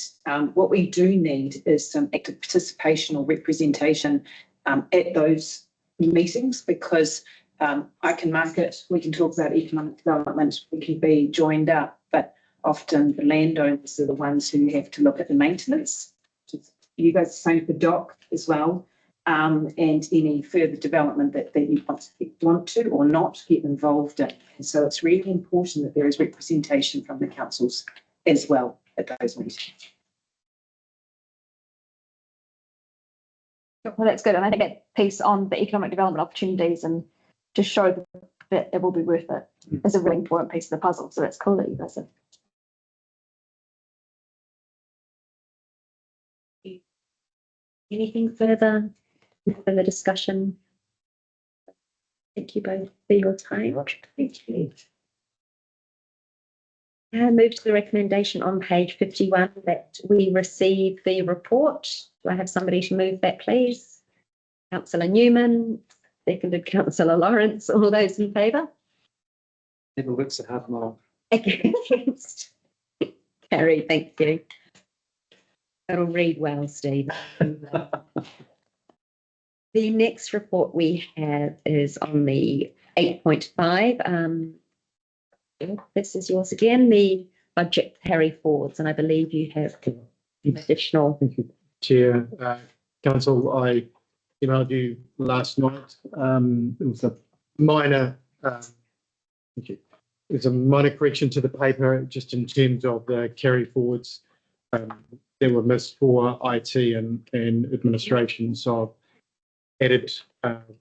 what we do need is some active participation or representation at those meetings, because I can market, we can talk about economic development, we can be joined up, but often the landowners are the ones who have to look at the maintenance. You guys are saying for DOC as well, and any further development that you want to or not get involved in. And so it's really important that there is representation from the councils as well at those meetings. Well, that's good. And I think that piece on the economic development opportunities and to show that it will be worth it is a really important piece of the puzzle. So that's cool that you guys have. Anything further for the discussion? Thank you both for your time. Thank you. Move to the recommendation on page 51 that we receive the report. Do I have somebody to move that, please? Councillor Newman, seconded Councillor Lawrence. All those in favour? Never works a half mile. Against? Carrie, thank you. That'll read well, Steve. The next report we have is on the 8.5. This is yours again, the budget carry forwards, and I believe you have additional. Thank you, Chair. Council, I emailed you last night. It was a minor, thank you. It was a minor correction to the paper, just in terms of the carry forwards that were missed for IT and administration. So I've added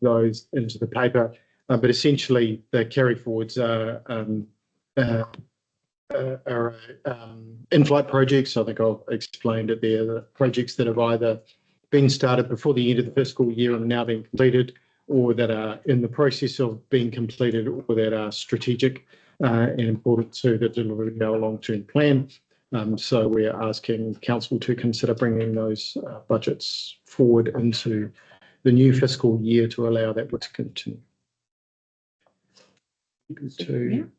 those into the paper, but essentially the carry forwards are in-flight projects. I think I've explained it there. The projects that have either been started before the end of the fiscal year and are now being completed, or that are in the process of being completed, or that are strategic and important to the delivery of our long-term plan. So we're asking council to consider bringing those budgets forward into the new fiscal year to allow that to continue. To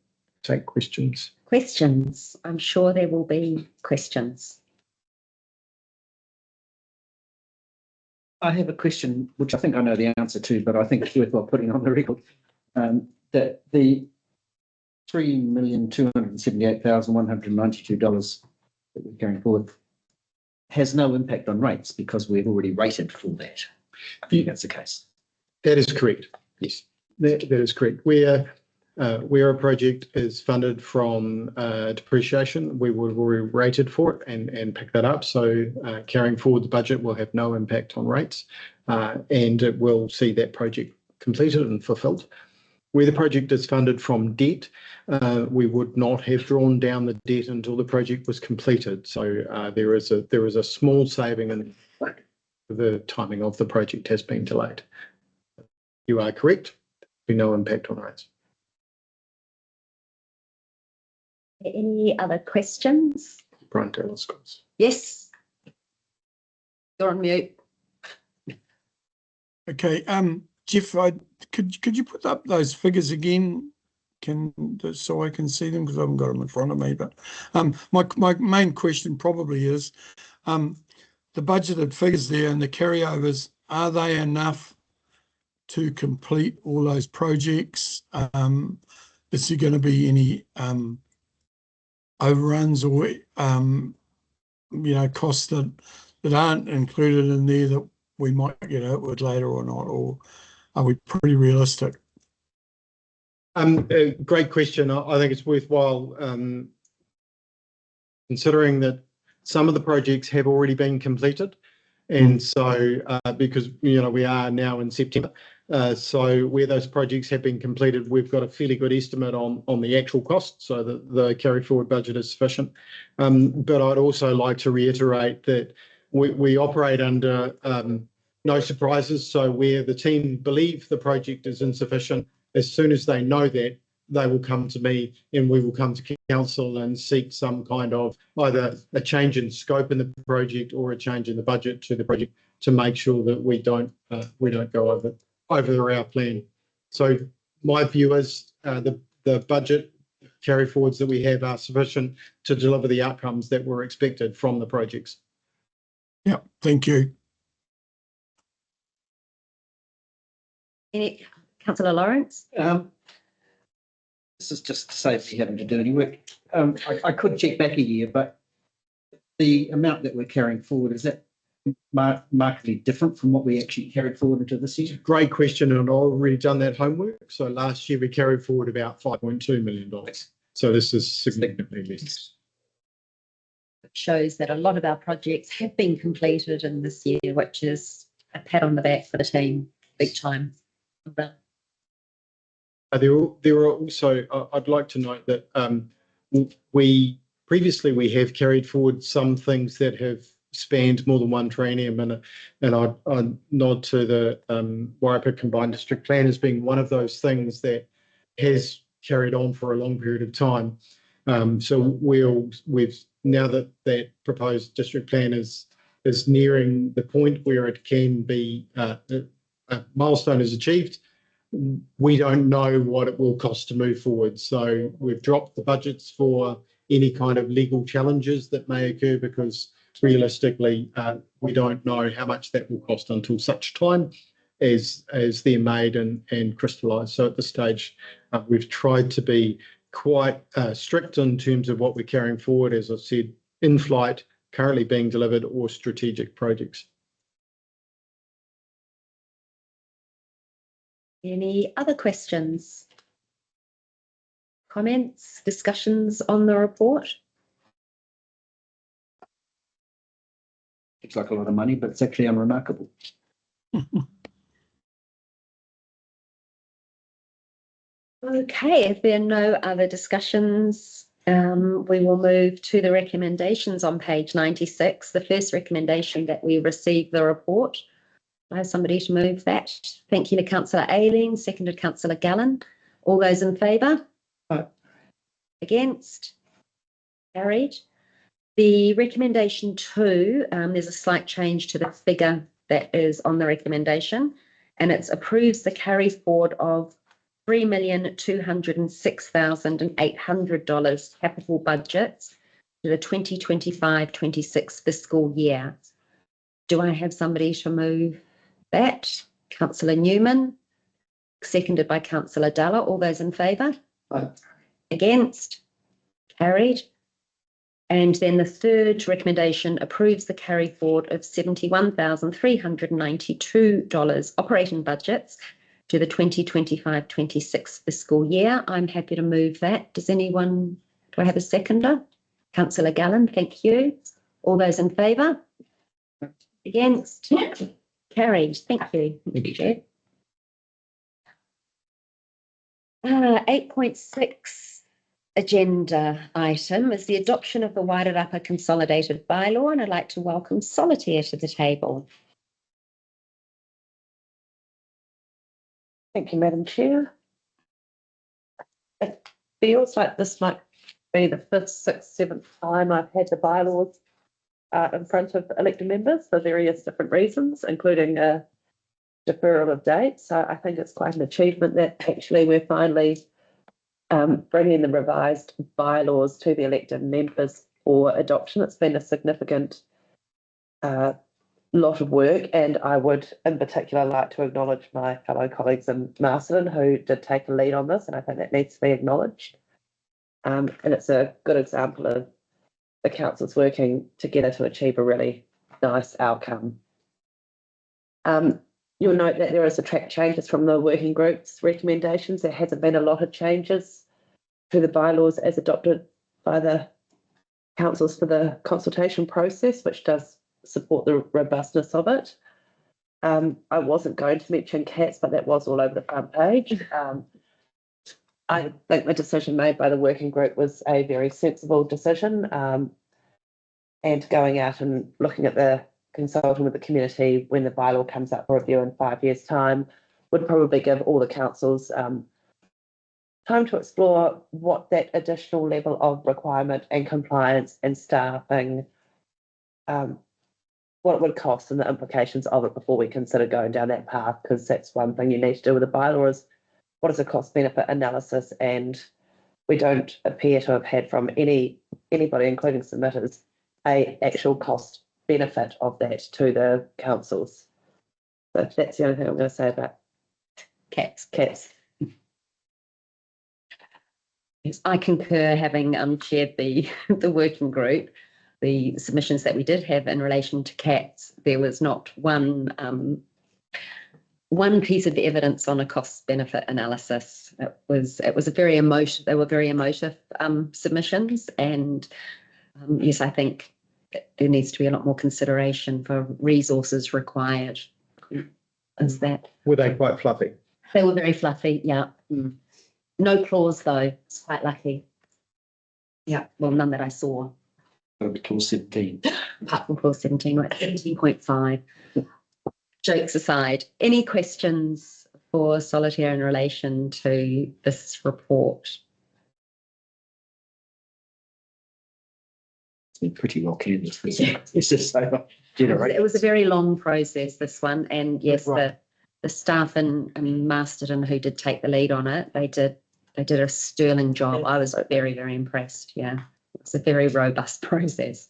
take questions. Questions. I'm sure there will be questions. I have a question, which I think I know the answer to, but I think it's worthwhile putting on the record. That the $3,278,192 that we're going forward has no impact on rates because we've already rated for that. I think that's the case. That is correct. Yes, that is correct. Where a project is funded from depreciation, we would have already rated for it and pick that up. So carrying forward the budget will have no impact on rates, and it will see that project completed and fulfilled. Where the project is funded from debt, we would not have drawn down the debt until the project was completed. So there is a small saving, and the timing of the project has been delayed. You are correct. There'll be no impact on rates. Any other questions? Brian Taylor Scott. Yes. You're on mute. Okay, Jeff, could you put up those figures again? So I can see them, because I haven't got them in front of me. But my main question probably is the budgeted figures there and the carryovers, are they enough to complete all those projects? Is there going to be any overruns or costs that aren't included in there that we might get out with later or not, or are we pretty realistic? Great question. I think it's worthwhile considering that some of the projects have already been completed, and so because we are now in September, So where those projects have been completed, we've got a fairly good estimate on the actual cost, so that the carry forward budget is sufficient. But I'd also like to reiterate that we operate under no surprises. So where the team believe the project is insufficient, as soon as they know that, they will come to me and we will come to council and seek some kind of either a change in scope in the project or a change in the budget to the project to make sure that we don't go over our plan. So my view is the budget carry forwards that we have are sufficient to deliver the outcomes that were expected from the projects. Yeah, thank you. Councillor Lawrence? This is just to save me having to do any work. I could check back a year, but the amount that we're carrying forward, is that markedly different from what we actually carried forward into this year? Great question, and I've already done that homework. So last year we carried forward about $5.2 million. So this is significantly less. It shows that a lot of our projects have been completed in this year, which is a pat on the back for the team, big time. There are also, I'd like to note that we have carried forward some things that have spanned more than one triennium, and I'd nod to the Wairarapa Combined District Plan as being one of those things that has carried on for a long period of time. So we've now that proposed district plan is nearing the point where it can be a milestone is achieved. We don't know what it will cost to move forward. So we've dropped the budgets for any kind of legal challenges that may occur, because realistically, we don't know how much that will cost until such time as they're made and crystallised. So at this stage, we've tried to be quite strict in terms of what we're carrying forward, as I said, in flight, currently being delivered, or strategic projects. Any other questions? Comments, discussions on the report? Looks like a lot of money, but it's actually unremarkable. Okay, if there are no other discussions, we will move to the recommendations on page 96. The first recommendation that we receive the report. I have somebody to move that. Thank you to Councillor Aileen, seconded Councillor Gallen. All those in favour? Aye. Against? Carried. The recommendation 2, there's a slight change to the figure that is on the recommendation, and it approves the carry forward of $3,206,800 capital budgets to the 2025-26 fiscal year. Do I have somebody to move that? Councillor Newman, seconded by Councillor Dalla. All those in favour? Aye. Against? Carried. And then the third recommendation approves the carry forward of $71,392 operating budgets to the 2025-26 fiscal year. I'm happy to move that. Do I have a seconder? Councillor Gallen, thank you. All those in favour? Against? Carried. Thank you. Thank you, Chair. 8.6 agenda item is the adoption of the Wairarapa Consolidated Bylaw, and I'd like to welcome Solitaire to the table. Thank you, Madam Chair. It feels like this might be the 5th, 6th, 7th time I've had the bylaws in front of elected members for various different reasons, including a deferral of dates. So I think it's quite an achievement that actually we're finally bringing the revised bylaws to the elected members for adoption. It's been a significant lot of work, and I would in particular like to acknowledge my fellow colleagues in Marsden who did take the lead on this, and I think that needs to be acknowledged. And it's a good example of the councils working together to achieve a really nice outcome. You'll note that there is a track changes from the working group's recommendations. There hasn't been a lot of changes to the bylaws as adopted by the councils for the consultation process, which does support the robustness of it. I wasn't going to mention cats, but that was all over the front page. I think the decision made by the working group was a very sensible decision. And going out and looking at consulting with the community when the bylaw comes up for review in 5 years' time would probably give all the councils time to explore what that additional level of requirement and compliance and staffing, what it would cost and the implications of it before we consider going down that path, because that's one thing you need to do with the bylaw is what is a cost benefit analysis, and we don't appear to have had from anybody, including submitters, a actual cost benefit of that to the councils. So that's the only thing I'm going to say about cats. Yes, I concur, having chaired the working group. The submissions that we did have in relation to cats, there was not one piece of evidence on a cost benefit analysis. It was a very emotive. They were very emotive submissions, and yes, I think there needs to be a lot more consideration for resources required. Is that? Were they quite fluffy? They were very fluffy. Yeah. No clause though. It's quite lucky. Yeah. Well, none that I saw. Over clause 17. Apart from clause 17, right? 17.5. Jokes aside, any questions for Solitaire in relation to this report? It's been pretty well canvassed. It's just so much It was a very long process, this one, and yes, Right. the staff in Masterton who did take the lead on it, they did a sterling job. I was very, very impressed. Yeah, it's a very robust process.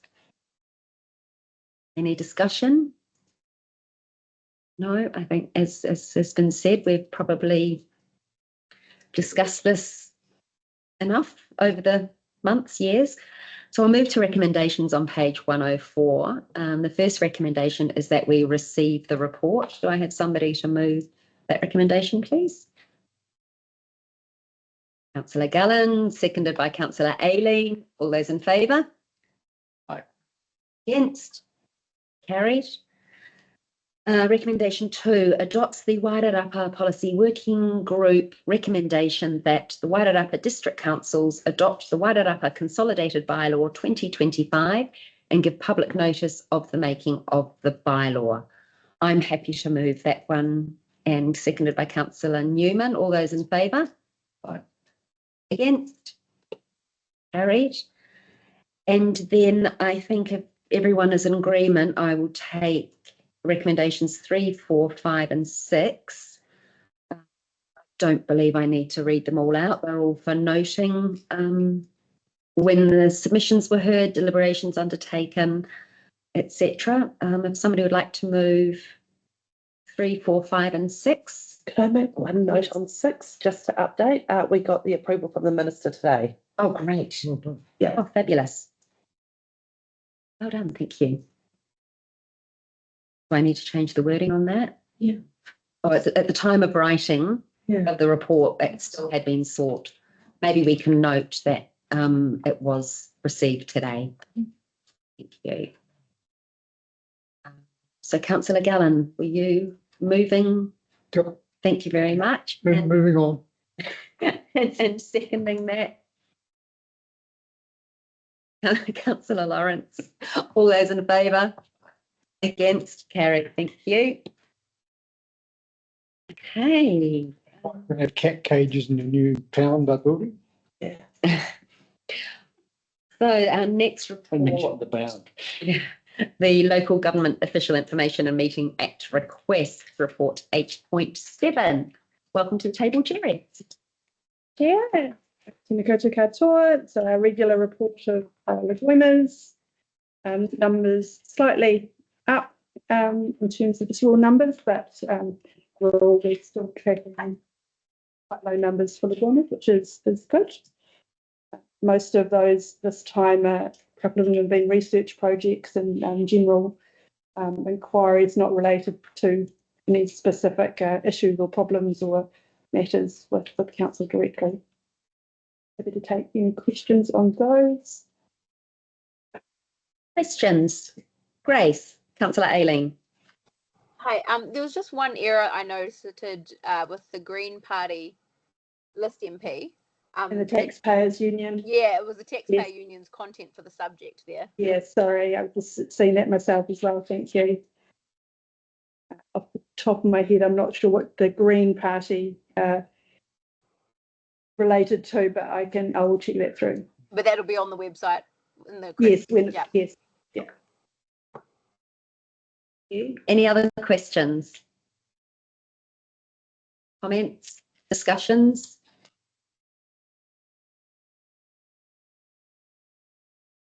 Any discussion? No, I think as has been said, we've probably discussed this enough over the months, years. So I'll move to recommendations on page 104. The first recommendation is that we receive the report. Do I have somebody to move that recommendation, please? Councillor Gallen, seconded by Councillor Aileen. All those in favour? Aye. Against? Carried. Recommendation 2 adopts the Wairarapa Policy Working Group recommendation that the Wairarapa District Councils adopt the Wairarapa Consolidated Bylaw 2025 and give public notice of the making of the bylaw. I'm happy to move that one, and seconded by Councillor Newman. All those in favour? Aye. Against? Carried. And then I think if everyone is in agreement, I will take recommendations 3, 4, 5 and 6. I don't believe I need to read them all out. They're all for noting when the submissions were heard, deliberations undertaken, etc. If somebody would like to move 3, 4, 5 and 6. Could I make one note on 6 just to update? We got the approval from the minister today. Oh, great. Yeah. Oh, fabulous. Well done. Thank you. Do I need to change the wording on that? Yeah. Oh, it's at the time of writing of the report, it still had been sought. Maybe we can note that it was received today. Thank you. So, Councillor Gallen, were you moving? Yep. Thank you very much. Moving on. And seconding that, Councillor Lawrence. All those in favour? Against? Carried. Thank you. Okay. We have cat cages in the new town they're building. Yeah. So our next report, the bound. the Local Government Official Information and Meeting Act Request Report 8.7. Welcome to the table, Jerry. Yeah. Tēnā koutou katoa. It's a regular report of LGOIMAs. Numbers slightly up in terms of the raw numbers, but we're still tracking quite low numbers for LGOIMAs, which is good. Most of those this time, a couple of them have been research projects and general inquiries not related to any specific issues or problems or matters with council directly. Happy to take any questions on those. Questions? Grace, Councillor Aileen. Hi, there was just one error I noticed with the Green Party list MP. And the Taxpayers Union. Yeah, it was the Taxpayer Yes. Union's content for the subject there. Yeah, sorry, I've just seen that myself as well, thank you. Off the top of my head, I'm not sure what the Green Party related to, but I will check that through. But that'll be on the website in the Yes, yeah. yes, yeah. Any other questions? Comments? Discussions?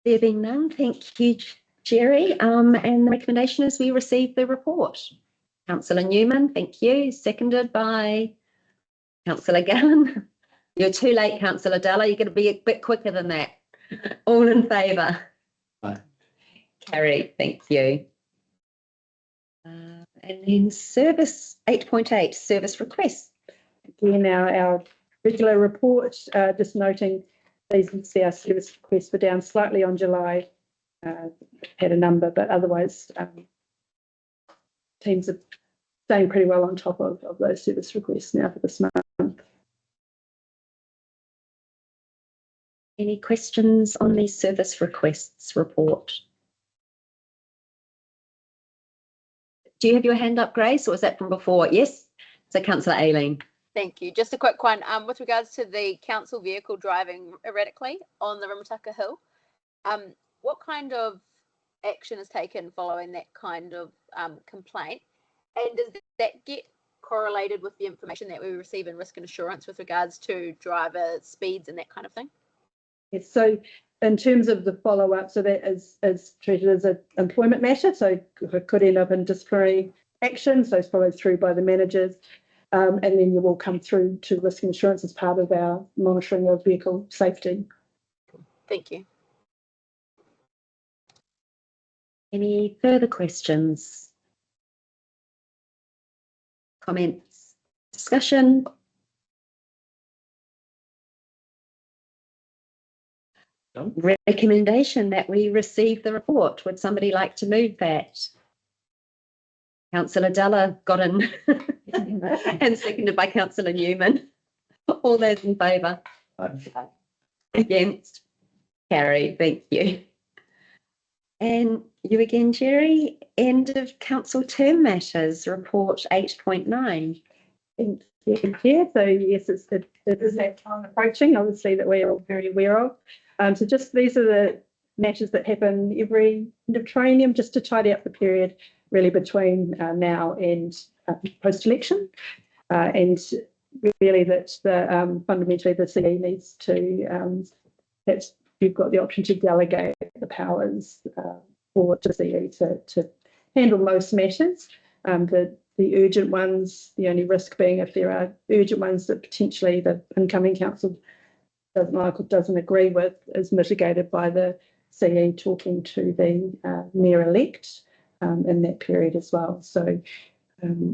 There being none, thank you, Jerry. And the recommendation is we receive the report. Councillor Newman, thank you. Seconded by Councillor Gallen. You're too late, Councillor Della. You're going to be a bit quicker than that. All in favour? Aye. Carried, thank you. And then service 8.8, service requests. Again, our regular report, just noting these see our service requests were down slightly on July. Had a number, but otherwise teams are staying pretty well on top of those service requests now for this month. Any questions on the service requests report? Do you have your hand up, Grace, or was that from before? Yes. So Councillor Aileen. Thank you. Just a quick one. With regards to the council vehicle driving erratically on the Rimutaka Hill, what kind of action is taken following that kind of complaint? And does that get correlated with the information that we receive in risk and assurance with regards to driver speeds and that kind of thing? Yes, so in terms of the follow-up, so that is treated as an employment matter, so it could end up in disciplinary action, so it's followed through by the managers, and then you will come through to risk and insurance as part of our monitoring of vehicle safety. Thank you. Any further questions? Comments? Discussion? No. Recommendation that we receive the report. Would somebody like to move that? Councillor Della got in and seconded by Councillor Newman. All those in favour? Against? Carried, thank you. And you again, Jerry. End of council term matters, report 8.9. Thank you, Chair. So yes, it is that time approaching, obviously, that we're all very aware of. So just these are the matters that happen every end of triennium, just to tidy up the period really between now and post-election. And really that fundamentally the CE needs to, that's, you've got the option to delegate the powers for to CE to handle most matters. The urgent ones, the only risk being if there are urgent ones that potentially the incoming council doesn't like or doesn't agree with, is mitigated by the CE talking to the mayor-elect in that period as well. So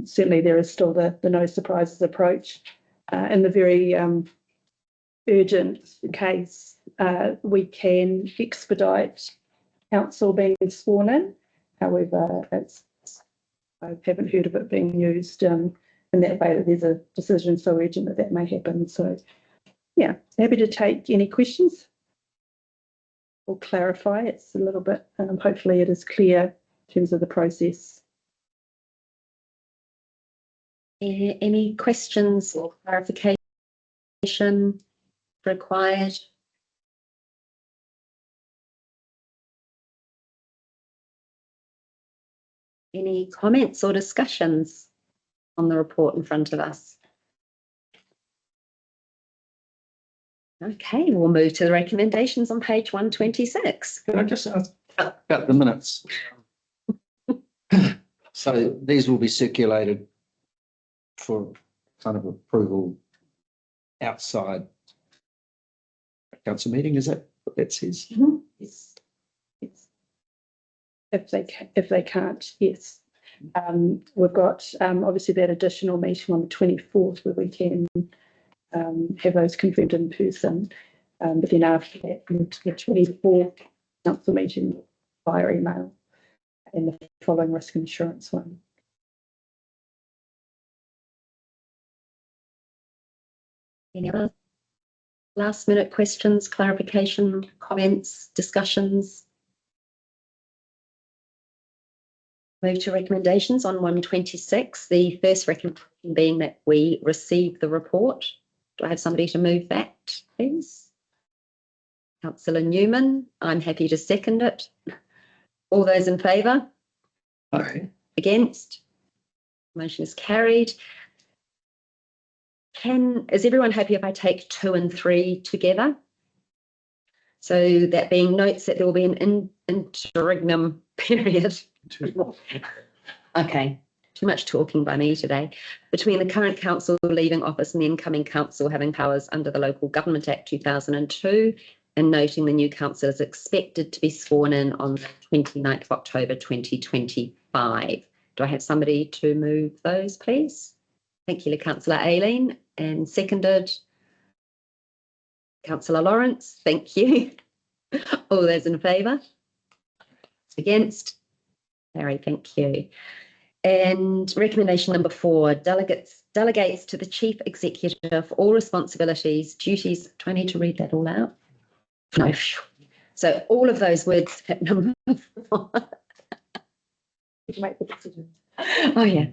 certainly there is still the no surprises approach. In the very urgent case, we can expedite council being sworn in. However, I haven't heard of it being used in that way that there's a decision so urgent that may happen. So yeah, happy to take any questions or clarify. It's a little bit, hopefully it is clear in terms of the process. Any questions or clarification required? Any comments or discussions on the report in front of us? Okay, we'll move to the recommendations on page 126. Can I just ask about the minutes? So these will be circulated for kind of approval outside a council meeting, is that what that says? Mm-hmm. Yes. Yes. If they can't, yes. We've got obviously that additional meeting on the 24th where we can have those confirmed in person. But then after that, the 24th council meeting via email and the following risk insurance one. Any other last minute questions, clarification, comments, discussions? Move to recommendations on 126. The first recommendation being that we receive the report. Do I have somebody to move that, please? Councillor Newman, I'm happy to second it. All those in favour? Aye. Against? Motion is carried. Is everyone happy if I take 2 and 3 together? So that being notes that there will be an interregnum period. Okay, too much talking by me today. Between the current council leaving office and the incoming council having powers under the Local Government Act 2002, and noting the new council is expected to be sworn in on the 29th of October 2025. Do I have somebody to move those, please? Thank you, Councillor Aileen, and seconded. Councillor Lawrence, thank you. All those in favour? Against? Mary, thank you. And recommendation number 4, delegates to the Chief Executive all responsibilities, duties. Do I need to read that all out? No. So all of those words at number 4. Oh, yeah.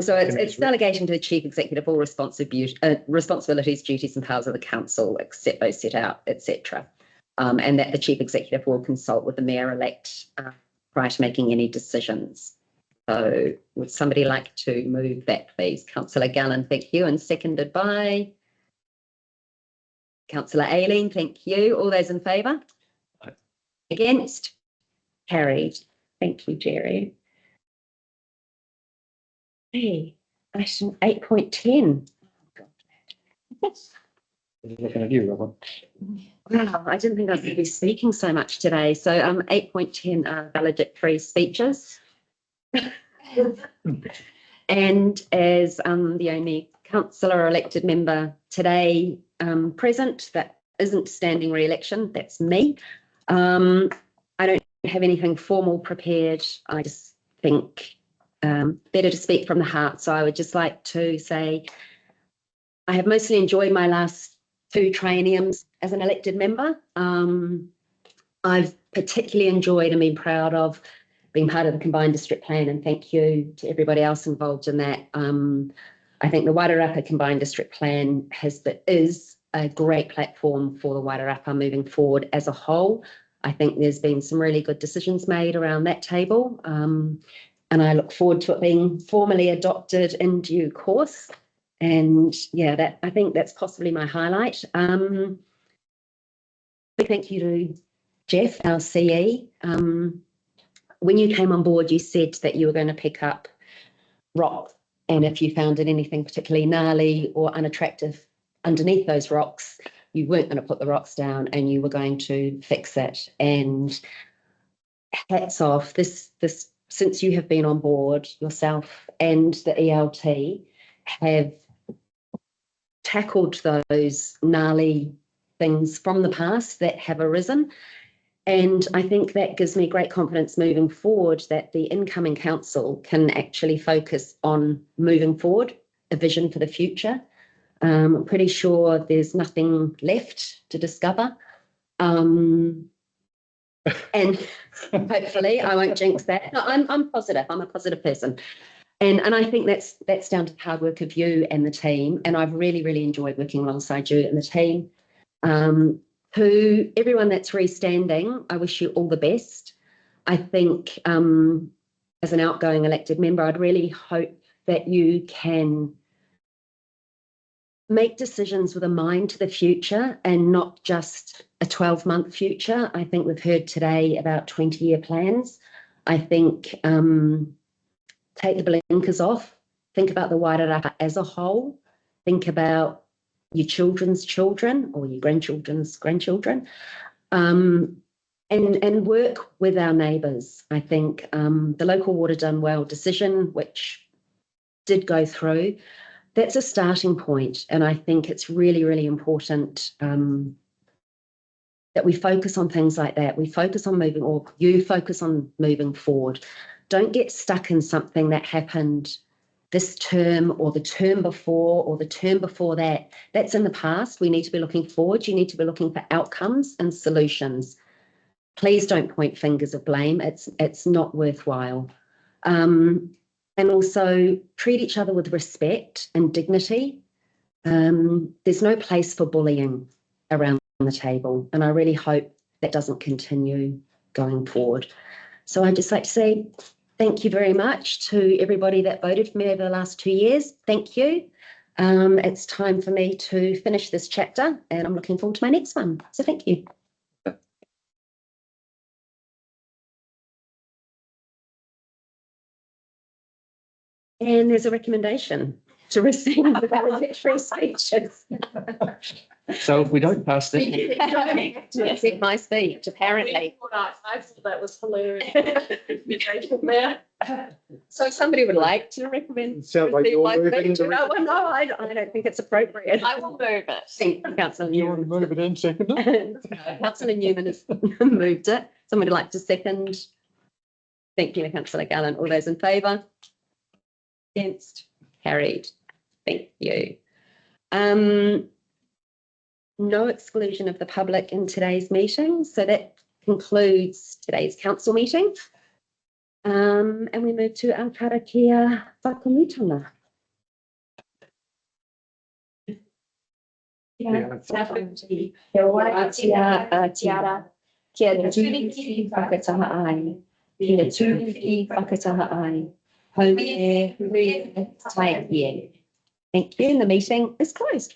So it's delegation to the Chief Executive all responsibilities, duties and powers of the council, except those set out, etc. And that the Chief Executive will consult with the Mayor-elect prior to making any decisions. So would somebody like to move that, please? Councillor Gallen, thank you, and seconded by Councillor Aileen, thank you. All those in favour? Against? Carried. Thank you, Jerry. Hey, item 8.10. Looking at you, Robin. Wow, I didn't think I was going to be speaking so much today. So 8.10 are valedictory speeches. And as the only councillor elected member today present that isn't standing re-election, that's me. I don't have anything formal prepared. I just think better to speak from the heart. So I would just like to say I have mostly enjoyed my last 2 trienniums as an elected member. I've particularly enjoyed and been proud of being part of the combined district plan, and thank you to everybody else involved in that. I think the Wairarapa combined district plan is a great platform for the Wairarapa moving forward as a whole. I think there's been some really good decisions made around that table, and I look forward to it being formally adopted in due course. And yeah, I think that's possibly my highlight. Thank you to Jeff, our CE. When you came on board, you said that you were going to pick up rock, and if you found it anything particularly gnarly or unattractive underneath those rocks, you weren't going to put the rocks down and you were going to fix it. And hats off, this since you have been on board, yourself and the ELT have tackled those gnarly things from the past that have arisen. And I think that gives me great confidence moving forward that the incoming council can actually focus on moving forward, a vision for the future. I'm pretty sure there's nothing left to discover. And hopefully I won't jinx that. No, I'm positive. I'm a positive person. And I think that's down to the hard work of you and the team. And I've really, really enjoyed working alongside you and the team. To everyone that's restanding, I wish you all the best. I think as an outgoing elected member, I'd really hope that you can make decisions with a mind to the future and not just a 12-month future. I think we've heard today about 20-year plans. I think take the blinkers off, think about the Wairarapa as a whole, think about your children's children or your grandchildren's grandchildren, and work with our neighbours. I think the local water done well decision, which did go through, that's a starting point. And I think it's really, really important that we focus on things like that. We focus on moving, or you focus on moving forward. Don't get stuck in something that happened this term or the term before or the term before that. That's in the past. We need to be looking forward. You need to be looking for outcomes and solutions. Please don't point fingers of blame. It's not worthwhile. And also treat each other with respect and dignity. There's no place for bullying around the table, and I really hope that doesn't continue going forward. So I'd just like to say thank you very much to everybody that voted for me over the last 2 years. Thank you. It's time for me to finish this chapter, and I'm looking forward to my next one. So thank you. And there's a recommendation to receive the valedictory speeches. So if we don't pass that, You don't have to accept my speech, apparently. I thought that was hilarious. So somebody would like to recommend. Sounds like receive you're my moving speech? the No, no, I don't think it's appropriate. I will move it. Thank you, Councillor You want to Newman. move it in second? Councillor Newman has moved it. Somebody like to second? Thank you, Councillor Gallant. All those in favour? Against? Carried. Thank you. No exclusion of the public in today's meeting. So that concludes today's council meeting. And we move to our Karakia Whakamutunga. Kia tiara, kia tūriki whakataha ai, kia tūriki whakataha ai, hau e hui tai ie. Thank you. And the meeting is closed.